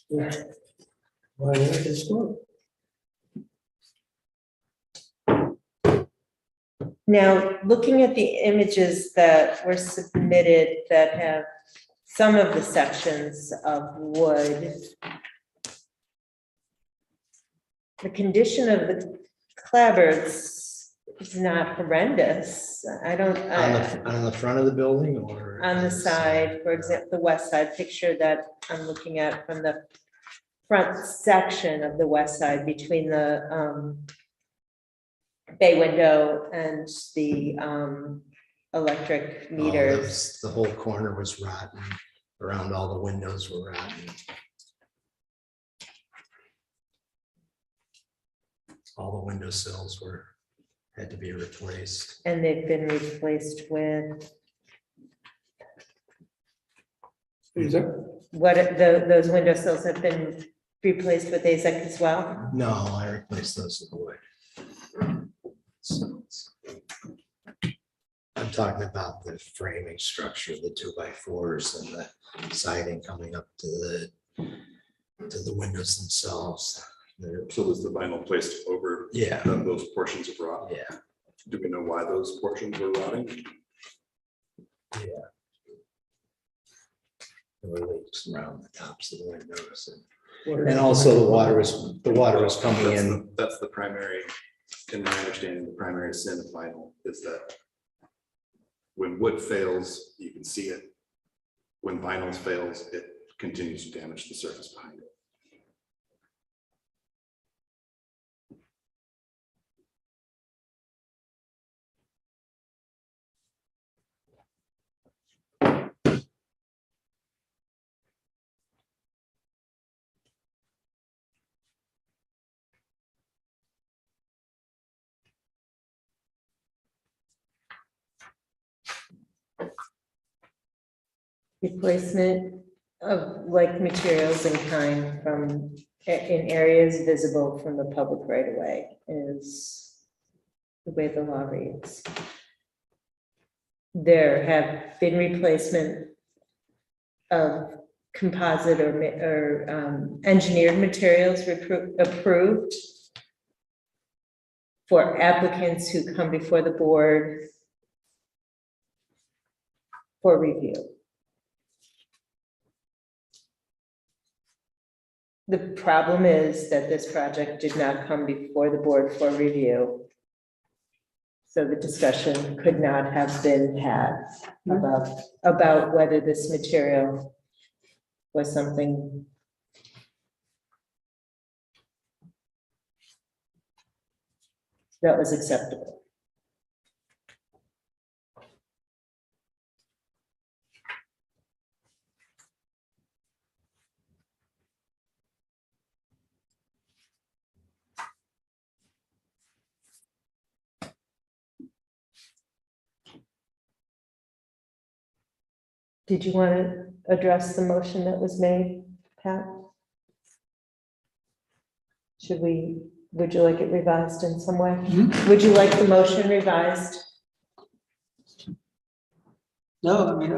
Yeah. Why not historic? Now, looking at the images that were submitted that have some of the sections of wood, the condition of the clapboards is not horrendous. I don't. on the front of the building or? On the side, for example, the west side picture that I'm looking at from the front section of the west side between the bay window and the electric meters. The whole corner was rotten, around all the windows were rotten. all the windowsills had to be replaced. And they've been replaced with those windowsills have been replaced with AZEK as well? No, I replaced those with wood. So I'm talking about the framing structure, the 2x4s and the siding coming up to the windows themselves. So was the vinyl placed over? Yeah. Those portions of rock? Yeah. Do we know why those portions were rotting? Yeah. There were leaks around the tops of the windows and also the water was coming in. That's the primary, in my understanding, the primary sin of vinyl is that when wood fails, you can see it. When vinyl fails, it continues to damage the surface behind it. Replacement of like materials in kind from, in areas visible from the public right of way is the way the law reads. There have been replacement of composite or engineered materials approved for applicants who come before the board for review. The problem is that this project did not come before the board for review. So the discussion could not have been had about whether this material was something that was acceptable. Did you want to address the motion that was made, Pat? Would you like it revised in some way? Would you like the motion revised? No, I mean,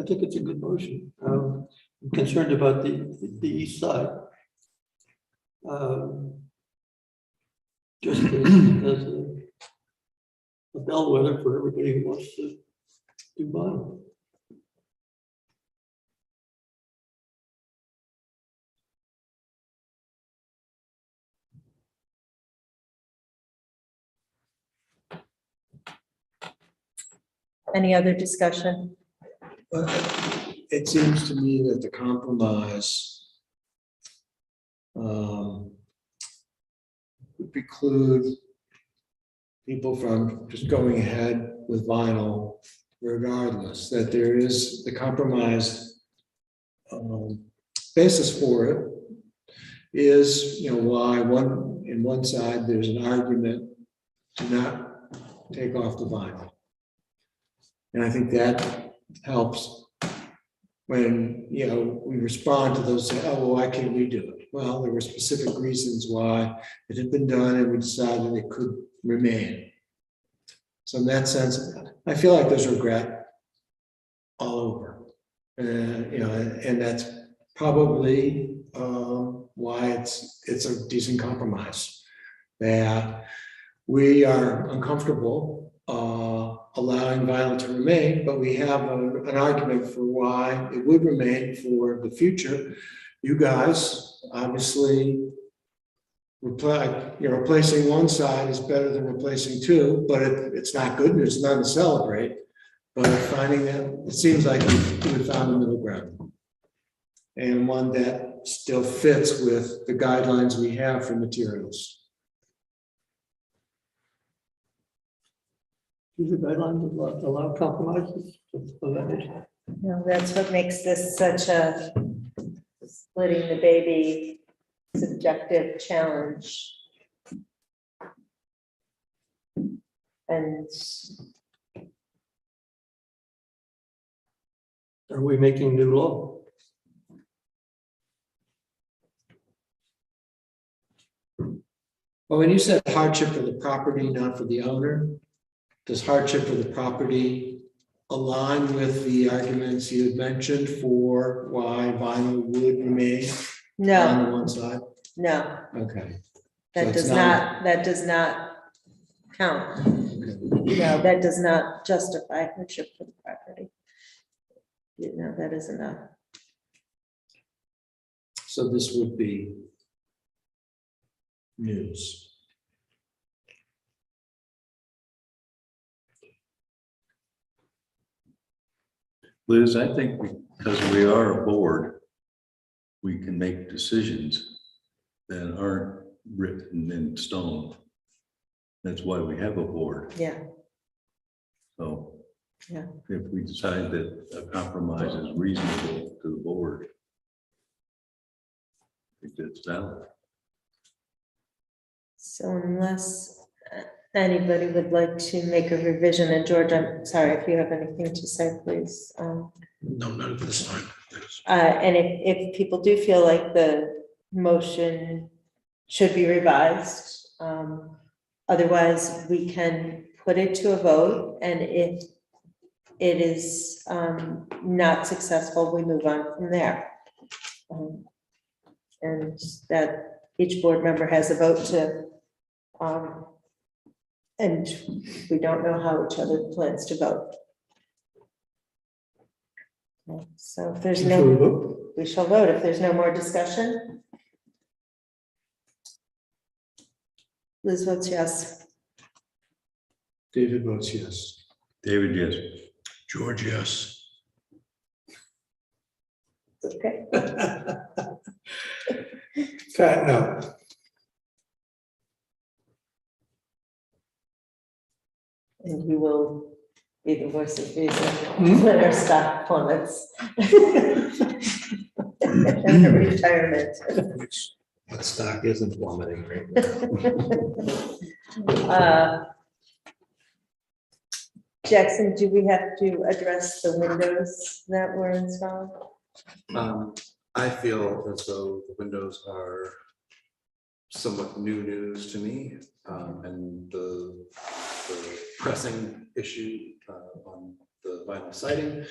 I think it's a good motion. I'm concerned about the east side. Just as a bellwether for everybody who wants to do vinyl. Any other discussion? It seems to me that the compromise would preclude people from just going ahead with vinyl regardless, that there is the compromise basis for it is, why in one side, there's an argument to not take off the vinyl. And I think that helps when, we respond to those, say, oh, well, why can't we do it? Well, there were specific reasons why it had been done and we decided it could remain. So in that sense, I feel like there's regret all over. And that's probably why it's a decent compromise. That we are uncomfortable allowing vinyl to remain, but we have an argument for why it would remain for the future. You guys obviously replacing one side is better than replacing two, but it's not good. There's none to celebrate. But finding that, it seems like we found a middle ground, and one that still fits with the guidelines we have for materials. Do the guidelines allow compromises of that nature? That's what makes this such a splitting the baby subjective challenge. And Are we making new law? Well, when you said hardship for the property, not for the owner, does hardship for the property align with the arguments you had mentioned for why vinyl would remain on the one side? no, Okay. that it's does not count. No, that does not justify hardship for the property. No, that is enough. So this would be news. Liz, I think because we are a board, we can make decisions that aren't written in stone. That's why we have a board. Yeah, So yeah. if we decide that a compromise is reasonable to the board, I think that's valid. So unless anybody would like to make a revision, and George, I'm sorry, if you have anything to say, please. No, none at this time. And if people do feel like the motion should be revised, otherwise we can put it to a vote, and if it is not successful, we move on from there. And that each board member has a vote to, and we don't know how each other plans to vote. Okay, so if there's no, we shall vote. If there's no more discussion. Liz votes yes. David votes yes. David, yes. George, yes. Okay. Pat, no. And we will be the voice of reason when our stock plummets. And retirement. What stock isn't plummeting right now? Jackson, do we have to address the windows that were installed? I feel as though the windows are somewhat new news to me, and the pressing issue on the vinyl siding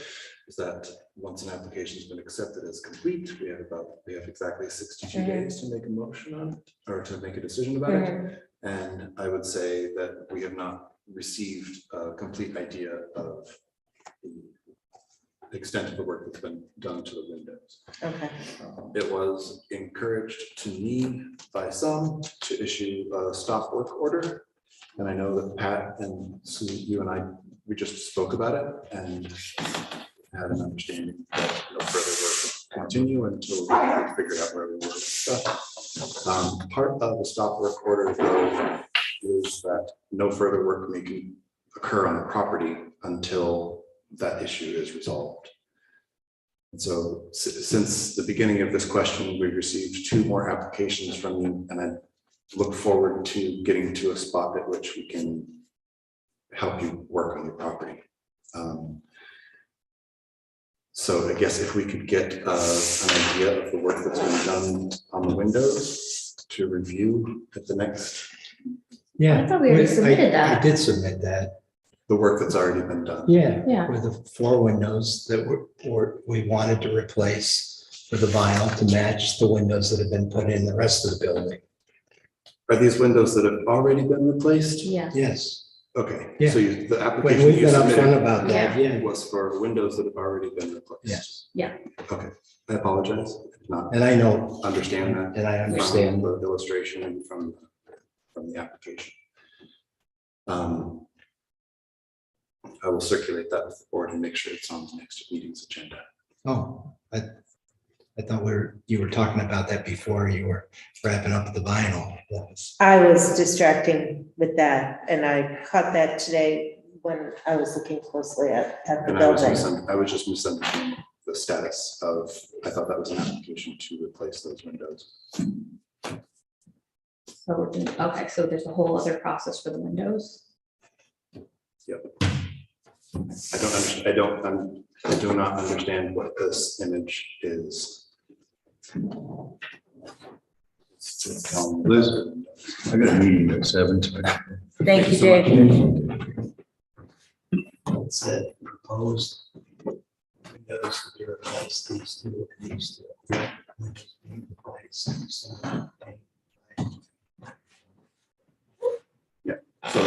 is that once an application has been accepted as complete, we have exactly 62 days to make a motion on it, or to make a decision about it. And I would say that we have not received a complete idea of the extent of the work that's been done to the windows. Okay. It was encouraged to me by some to issue a stop work order. And I know that Pat and Sue, you and I, we just spoke about it and had an understanding that no further work would continue until we figured out where we were with stuff. Part of the stop work order though is that no further work may occur on the property until that issue is resolved. And so since the beginning of this question, we've received 2 more applications from you, and I look forward to getting to a spot at which we can help you work on your property. So I guess if we could get an idea of the work that's been done on the windows to review at the next. I thought we already submitted that. I did submit that. The work that's already been done. Yeah. With the 4 windows that we wanted to replace for the vinyl to match the windows that have been put in the rest of the building. Are these windows that have already been replaced? Yeah. Yes. Okay, Yeah. so the application We've you been upfront submitted about that, yeah. was for windows that have already been replaced. Yes. Yeah. Okay, I apologize. if not And I know. understand that. And I understand. From the illustration and from the application. I will circulate that with the board and make sure it's on the next meeting's agenda. Oh, I thought you were talking about that before you were wrapping up the vinyl. I was distracting with that, and I caught that today when I was looking closely at the And building. I was just misunderstanding the status of, I thought that was an application to replace those windows. So, okay, so there's a whole other process for the windows? Yep. I do not understand what this image is. Liz, I got a meeting at 7. Thank you, Dave. It said proposed windows to be replaced, these two and these two. Which is being replaced, so, So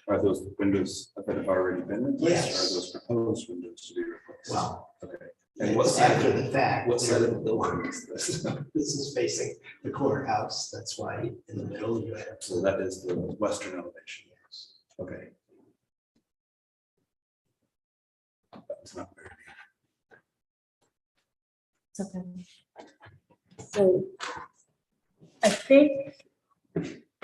are those windows that have already been replaced? Yes. Or are those proposed windows to be replaced? Well, Okay. and what it's side after of the fact. What side of the building is this? This is facing the courthouse, that's why in the middle you have. So that is the western elevation. Okay. That's not very. It's okay. So I think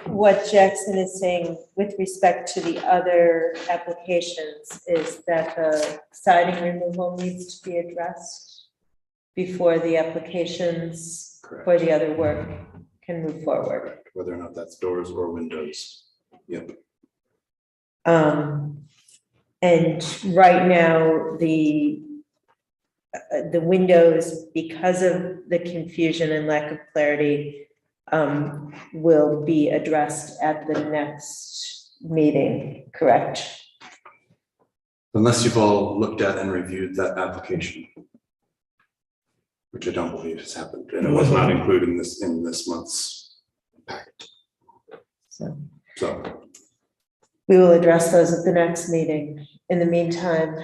what Jackson is saying with respect to the other applications is that the siding removal needs to be addressed before the applications for the other work can move forward. Whether or not that's doors or windows. Yep. And right now, the windows, because of the confusion and lack of clarity, will be addressed at the next meeting, correct? Unless you've all looked at and reviewed that application, which I don't believe has happened, and it was not included in this month's packet. So We will address those at the next meeting. In the meantime,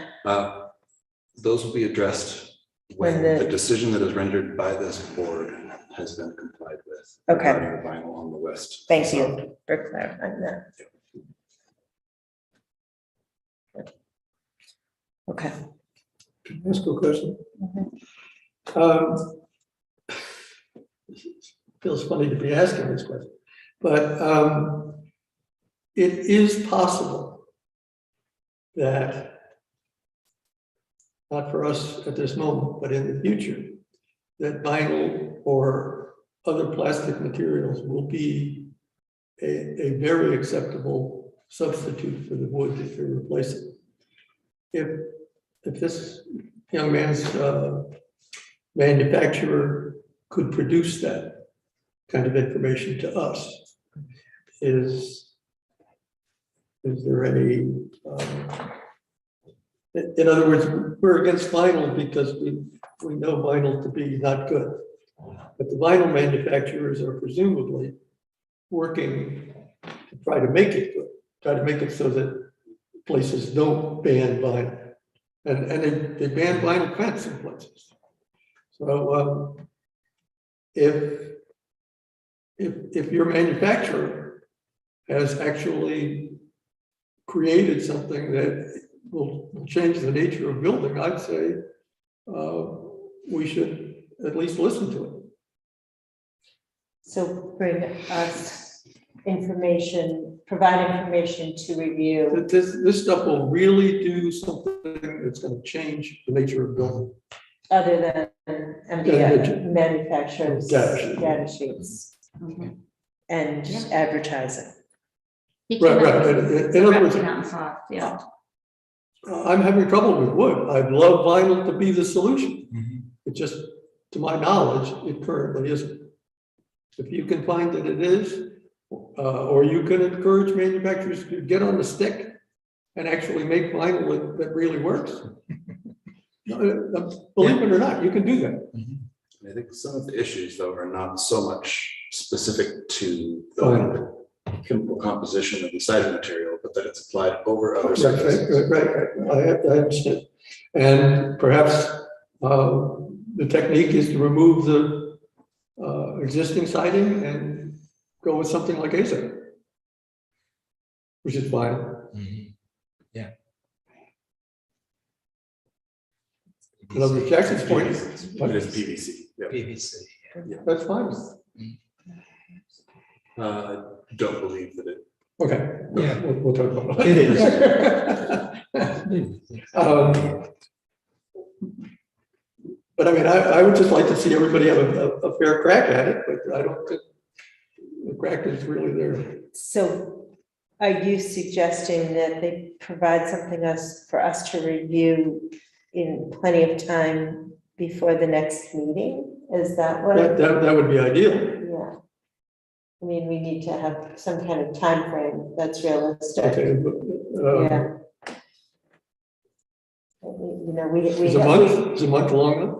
those will be addressed when the decision that is rendered by this board has been complied with. Okay. Regarding the vinyl on the west. thank you for clarifying that. Okay. Can I ask a question? Feels funny to be asking this question, but it is possible that, not for us at this moment, but in the future, that vinyl or other plastic materials will be a very acceptable substitute for the wood that you're replacing. If this young man's manufacturer could produce that kind of information to us, is there any, in other words, we're against vinyl because we know vinyl to be not good. But the vinyl manufacturers are presumably working to try to make it good, try to make it so that places don't ban vinyl. And they ban vinyl fence in places. So if your manufacturer has actually created something that will change the nature of building, I'd say we should at least listen to it. So bring us information, provide information to review. This stuff will really do something that's going to change the nature of building. Other than MDF, manufacturers, data sheets, and advertising. Right. In other words, yeah. I'm having trouble with wood. I'd love vinyl to be the solution. It just, to my knowledge, it currently isn't. If you can find that it is, or you can encourage manufacturers to get on the stick and actually make vinyl that really works. Believe it or not, you can do that. I think some of the issues, though, are not so much specific to the chemical composition of the siding material, but that it's applied over other surfaces. Right. I understand. And perhaps the technique is to remove the existing siding and go with something like AZAC, which is fine. Yeah. In other words, Jackson's point is It is PVC. Yep. PVC. yeah, that's fine. I don't believe that it. Okay. Yeah. We'll talk about It is. But I mean, I would just like to see everybody have a fair crack at it, but I don't think the crack is really there. So Are you suggesting that they provide something for us to review in plenty of time before the next meeting? Is that what? That would be ideal. Yeah. I mean, we need to have some kind of time frame that's realistic. Okay, but, Yeah. You know, we. is a month long enough?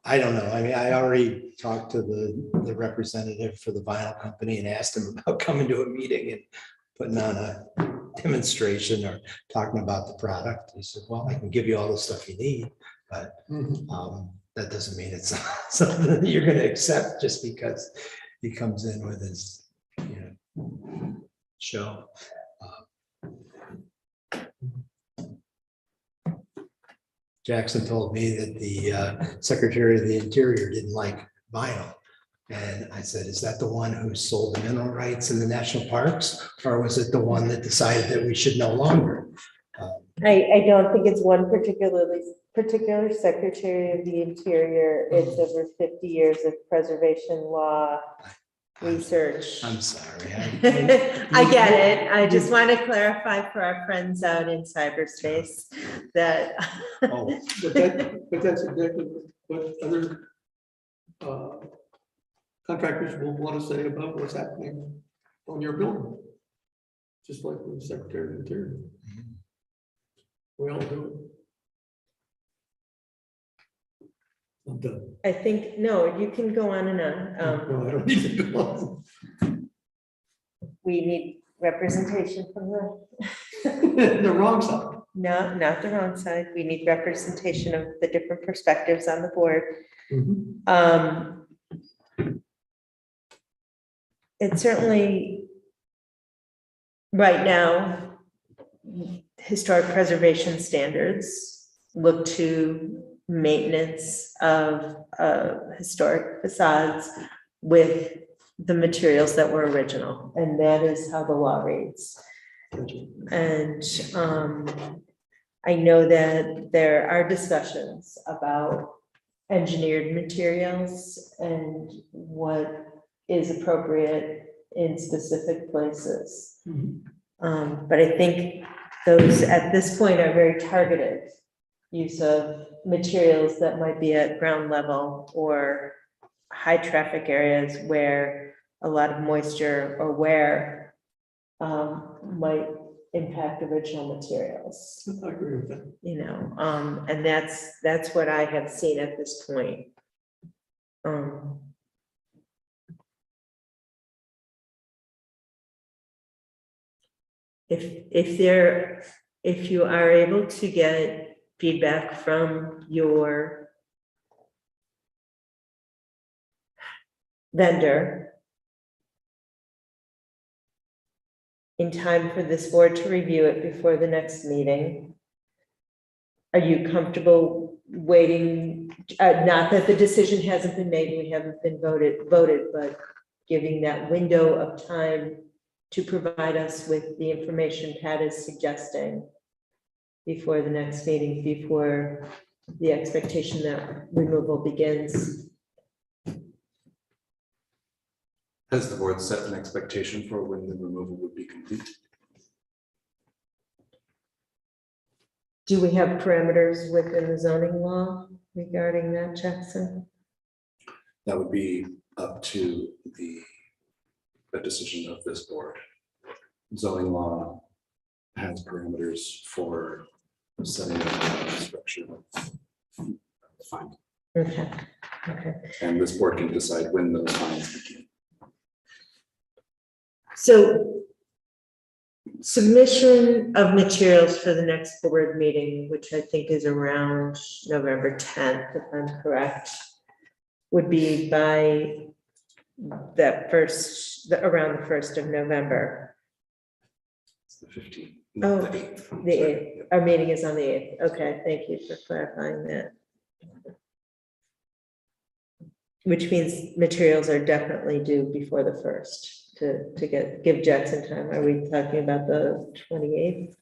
I don't know. I mean, I already talked to the representative for the vinyl company and asked him about coming to a meeting and putting on a demonstration or talking about the product. He said, well, I can give you all the stuff you need, but that doesn't mean it's something that you're going to accept just because he comes in with his, show. Jackson told me that the Secretary of the Interior didn't like vinyl. And I said, is that the one who sold the mineral rights in the national parks? Or was it the one that decided that we should no longer? I don't think it's one particular Secretary of the Interior. It's over 50 years of preservation law research. I'm sorry. I get it. I just want to clarify for our friends out in cyberspace that. But that's exactly what other contractors will want to say about what's happening on your building. Just like with the Secretary of the Interior. We all do it. I'm done. I think, no, you can go on and on. No, I don't need to go on. We need representation from The wrong side. No, not the wrong side. We need representation of the different perspectives on the board. It's certainly right now, historic preservation standards look to maintenance of historic facades with the materials that were original, and that is how the law reads. And I know that there are discussions about engineered materials and what is appropriate in specific places. But I think those at this point are very targeted use of materials that might be at ground level or high traffic areas where a lot of moisture or wear might impact original materials. I agree with that. And that's what I have seen at this point. If you are able to get feedback from your vendor in time for this board to review it before the next meeting, are you comfortable waiting? Not that the decision hasn't been made, we haven't been voted, but giving that window of time to provide us with the information Pat is suggesting before the next meeting, before the expectation that removal begins. Has the board set an expectation for when the removal would be complete? Do we have parameters within the zoning law regarding that, Jackson? That would be up to the decision of this board. Zoning law has parameters for setting up a structure. Fine. Okay. And this board can decide when those fines begin. So submission of materials for the next board meeting, which I think is around November 10th, if I'm correct, would be by that around the 1st of November. It's the 15th. Oh, The 8th. the 8th. Our meeting is on the 8th. Okay, thank you for clarifying that. Which means materials are definitely due before the 1st to give Jackson time. Are we talking about the 28th,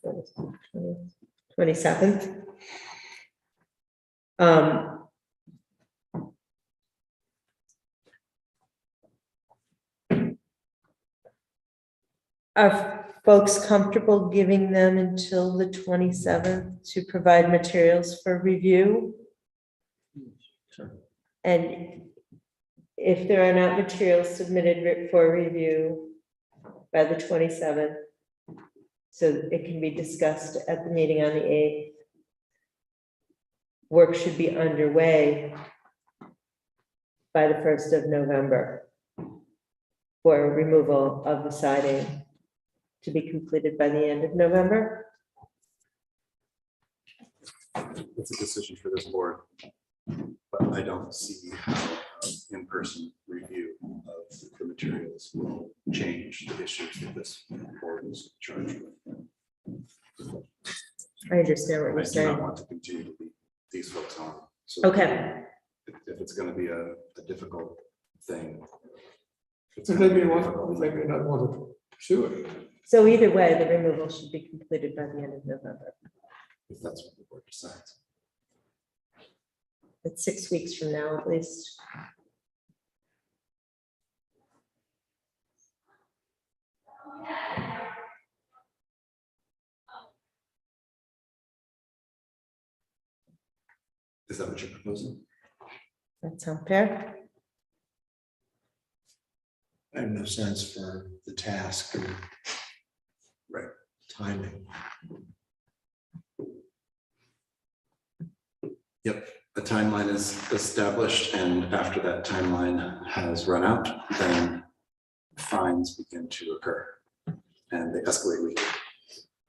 27th? Our folks comfortable giving them until the 27th to provide materials for review? And if there are not materials submitted for review by the 27th, so it can be discussed at the meeting on the 8th, work should be underway by the 1st of November for removal of the siding to be completed by the end of November. It's a decision for this board, but I don't see how in-person review of the materials will change the issues that this board is charged with. I understand what I you're do saying. not want to continue to lead these folks on. So Okay. If it's gonna be a difficult thing. So they may not want to pursue it. So either way, the removal should be completed by the end of November. If that's what the board decides. It's 6 weeks from now, at least. Is that what you're proposing? That sound fair? I have no sense for the task or Right. timing. Yep, a timeline is established, and after that timeline has run out, then fines begin to occur. And they escalate weekly.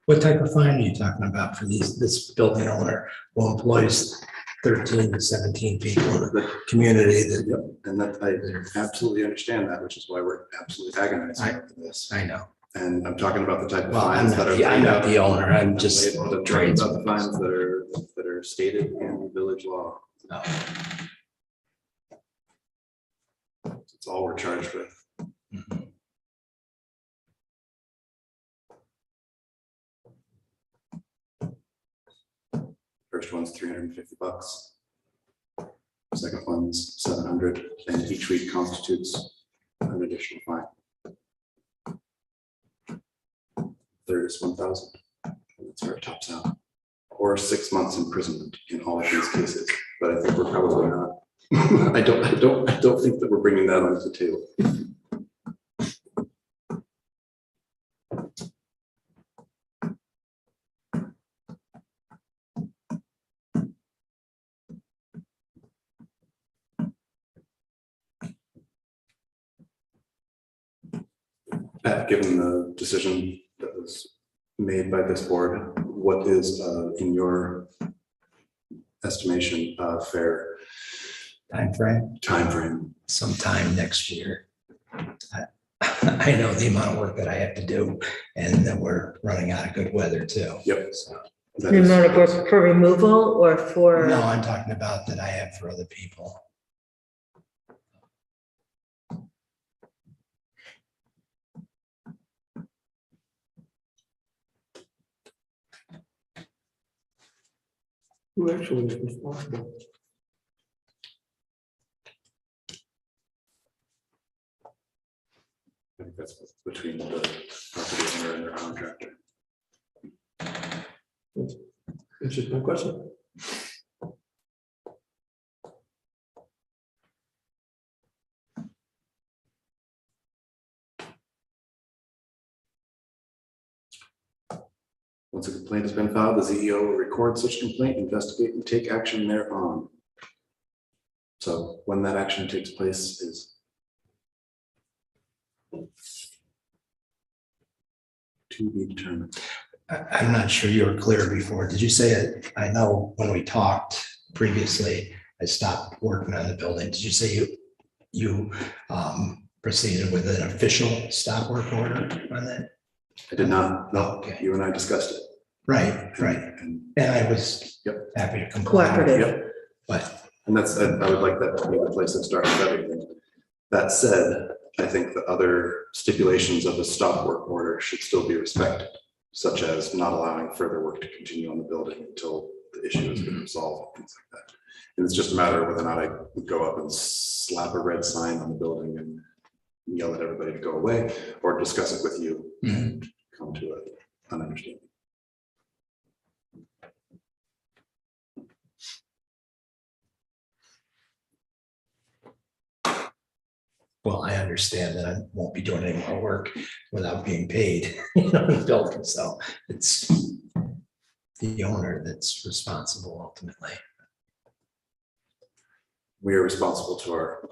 What type of fine are you talking about for this building owner who employs 13 to 17 people in the community that? Yep, and that I absolutely understand that, which is why we're absolutely agonizing over this. I know. And I'm talking about the type of Well, fines that are. I'm not the owner, I'm I'm just talking about tradesman. the fines that are stated in village law. It's all we're charged with. First one's $350. Second one's 700, and each week constitutes an additional fine. Third is 1,000. That's where it tops out. Or 6 months imprisonment in all of these cases, but I think we're probably not. I don't think that we're bringing that onto the table. Pat, given the decision that was made by this board, what is, in your estimation, fair timeframe? Sometime next year. I know the amount of work that I have to do and that we're running out of good weather too. Yep. So, The amount of work for removal or for? no, I'm talking about that I have for other people. Who actually is responsible? I think that's between the property owner and their contractor. It's just my question. Once a complaint has been filed, the CEO will record such complaint, investigate, and take action thereon. So when that action takes place is to be determined. I'm not sure you were clear before. Did you say it? I know when we talked previously, I stopped working on the building. Did you say you proceeded with an official stop work order on that? I did not. No, okay. You and I discussed it. Right. And I was happy to comply. Cooperative. But. And that's, I would like that to be the place that starts everything. That said, I think the other stipulations of the stop work order should still be respected, such as not allowing further work to continue on the building until the issue has been resolved, things like that. And it's just a matter of whether or not I would go up and slap a red sign on the building and yell at everybody to go away, or discuss it with you. come to an understanding. Well, I understand that I won't be doing any more work without being paid, in the building, so it's the owner that's responsible ultimately. We are responsible to our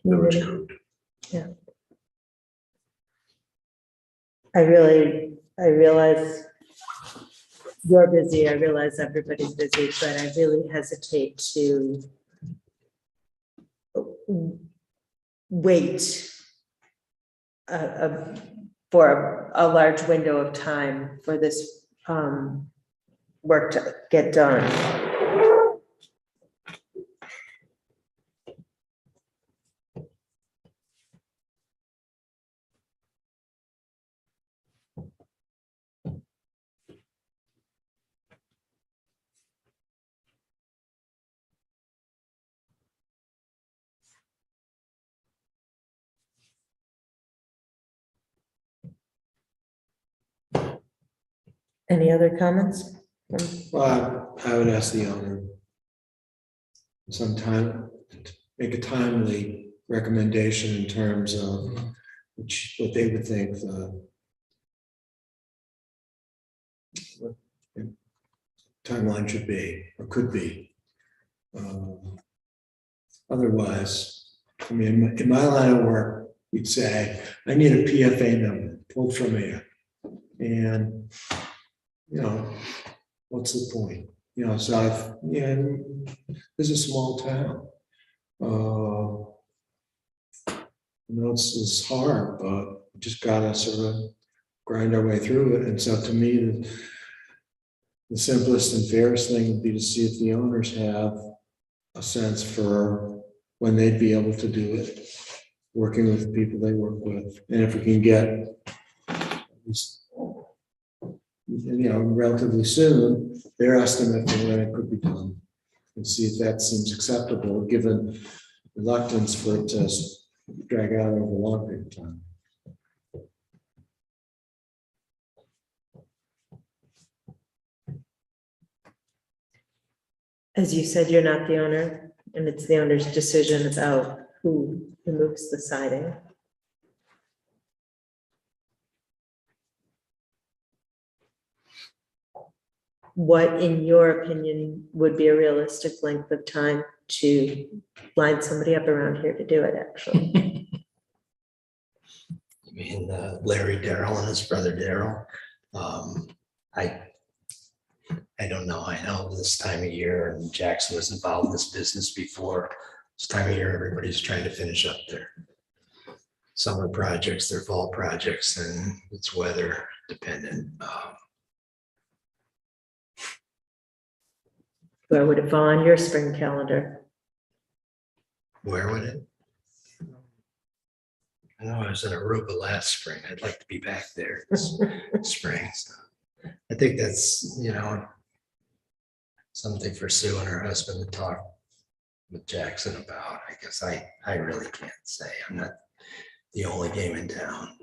village code. Yeah. I realize you're busy. I realize everybody's busy, but I really hesitate to wait for a large window of time for this work to get done. Any other comments? Well, I would ask the owner sometime, make a timely recommendation in terms of what they would think the timeline should be or could be. Otherwise, I mean, in my line of work, we'd say, I need a PFA number, pulled from here. And, you know, what's the point? You know, so this is a small town. You know, it's hard, but we just gotta sort of grind our way through it. And so to me, the simplest and fairest thing would be to see if the owners have a sense for when they'd be able to do it, working with the people they work with. And if we can get, you know, relatively soon, their estimate for when it could be done, and see if that seems acceptable, given reluctance for it to drag out over a long period of time. As you said, you're not the owner, and it's the owner's decision about who removes the siding. What, in your opinion, would be a realistic length of time to line somebody up around here to do it, actually? I mean, Larry Darrell and his brother Darrell. I don't know. I know this time of year, and Jackson was involved in this business before. This time of year, everybody's trying to finish up their summer projects, their fall projects, and it's weather dependent. Where would it fall on your spring calendar? Where would it? I know I was in Aruba last spring. I'd like to be back there this spring. So I think that's, you know, something for Sue and her husband to talk with Jackson about. I guess I really can't say. I'm not the only game in town.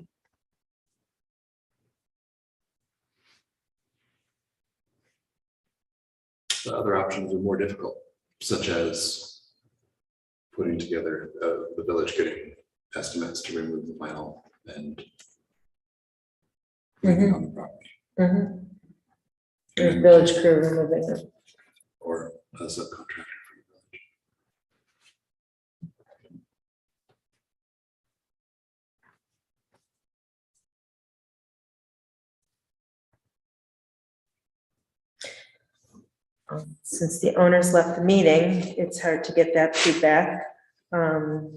The other options are more difficult, such as putting together the village getting estimates to remove the vinyl and cleaning on the property. The village crew removing it. Or a subcontractor. Since the owners left the meeting, it's hard to get that feedback. Well,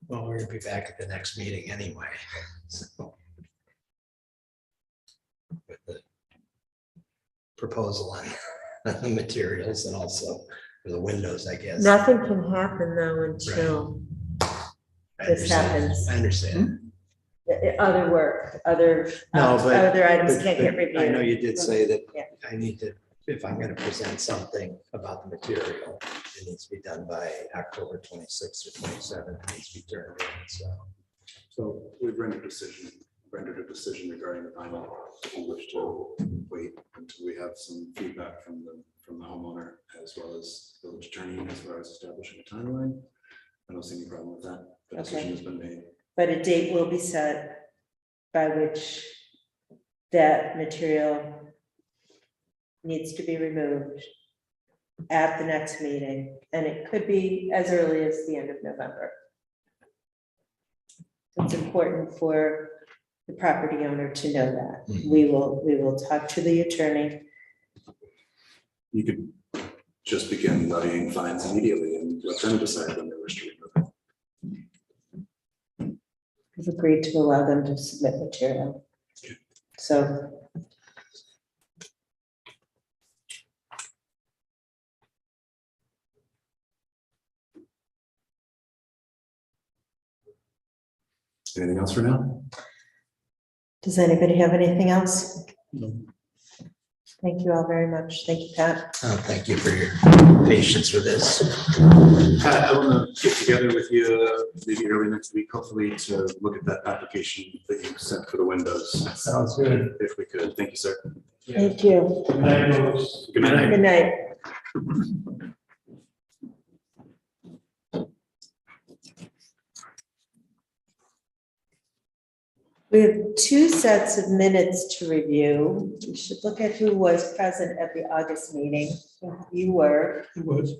we're gonna be back at the next meeting anyway. So, with the proposal on the materials and also for the windows, I guess. Nothing can happen though until I this understand. happens. I understand. other work, other, No, but. other items but- can't but get reviewed. I know you did say that Yeah. I need to, if I'm gonna present something about the material, it needs to be done by October 26th or 27th, it needs to be turned in, so. So we've rendered a decision regarding the final, if you wish to wait until we have some feedback from the homeowner as well as the village attorney as far as establishing a timeline. I don't see any problem with that. The decision has been made. But a date will be set by which that material needs to be removed at the next meeting, and it could be as early as the end of November. It's important for the property owner to know that. We will talk to the attorney. You could just begin levying fines immediately and let them decide when they wish to remove it. We've agreed to allow them to submit material. So. Anything else for now? Does anybody have anything else? No. Thank you all very much. Thank you, Pat. Thank you for your patience with this. Pat, I want to get together with you maybe early next week, hopefully, to look at that application that you sent for the windows. Sounds good. If we could. Thank you, sir. Thank you. Good night, folks. Good night. Good night. We have two sets of minutes to review. We should look at who was present at the August meeting. You were, It was.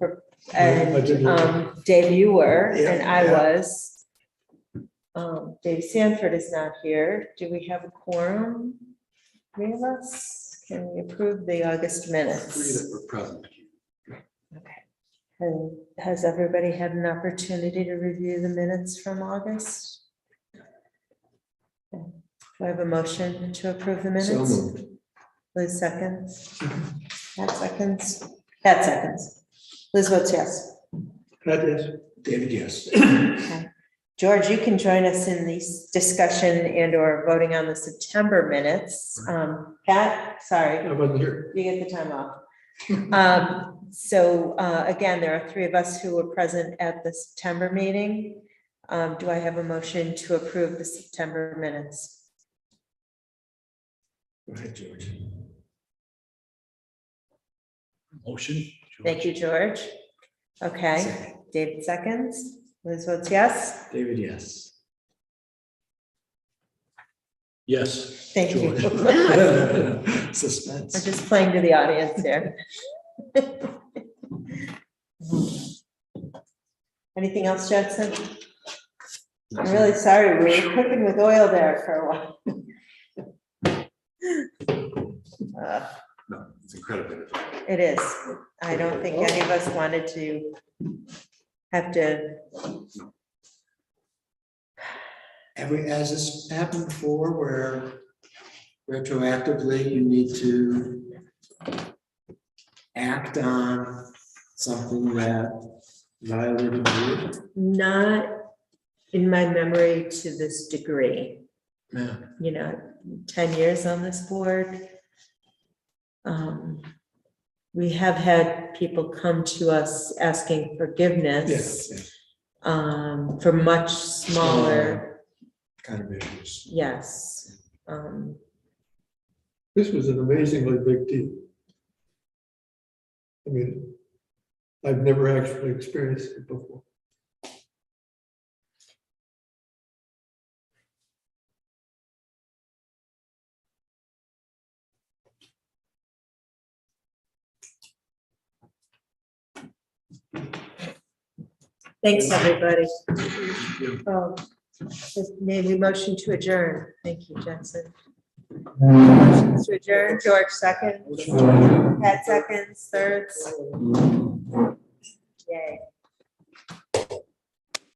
I and didn't- Dave, you were, and Yeah, I yeah. was. Dave Sanford is not here. Do we have a quorum? Three of us? Can we approve the August minutes? Three that were present. Okay. And has everybody had an opportunity to review the minutes from August? Okay. Do I have a motion to approve the minutes? So moved. Liz seconds. Pat seconds. Pat seconds. Liz votes yes. Pat, yes. David, yes. Okay. George, you can join us in this discussion and or voting on the September minutes. Pat, sorry. I wasn't here. You get the time off. So again, there are three of us who were present at the September meeting. Do I have a motion to approve the September minutes? Go ahead, George. Motion. Thank you, George. Okay, David seconds. Liz votes yes. David, yes. Yes. Thank you. George. Suspense. We're just playing to the audience here. Anything else, Judson? I'm really sorry, we were cooking with oil there for a while. No, it's incredibly difficult. It is. I don't think any of us wanted to have to. Has this happened before where retroactively you need to act on something that violated the rule? Not in my memory to this degree. Yeah. You know, 10 years on this board. We have had people come to us asking forgiveness. Yes. For much smaller, Kind of issues. yes. This was an amazingly big deal. I mean, I've never actually experienced it before. Thanks, everybody. Oh, maybe motion to adjourn. Thank you, Jensen. Motions to adjourn, George seconds, Pat seconds, thirds. Yay.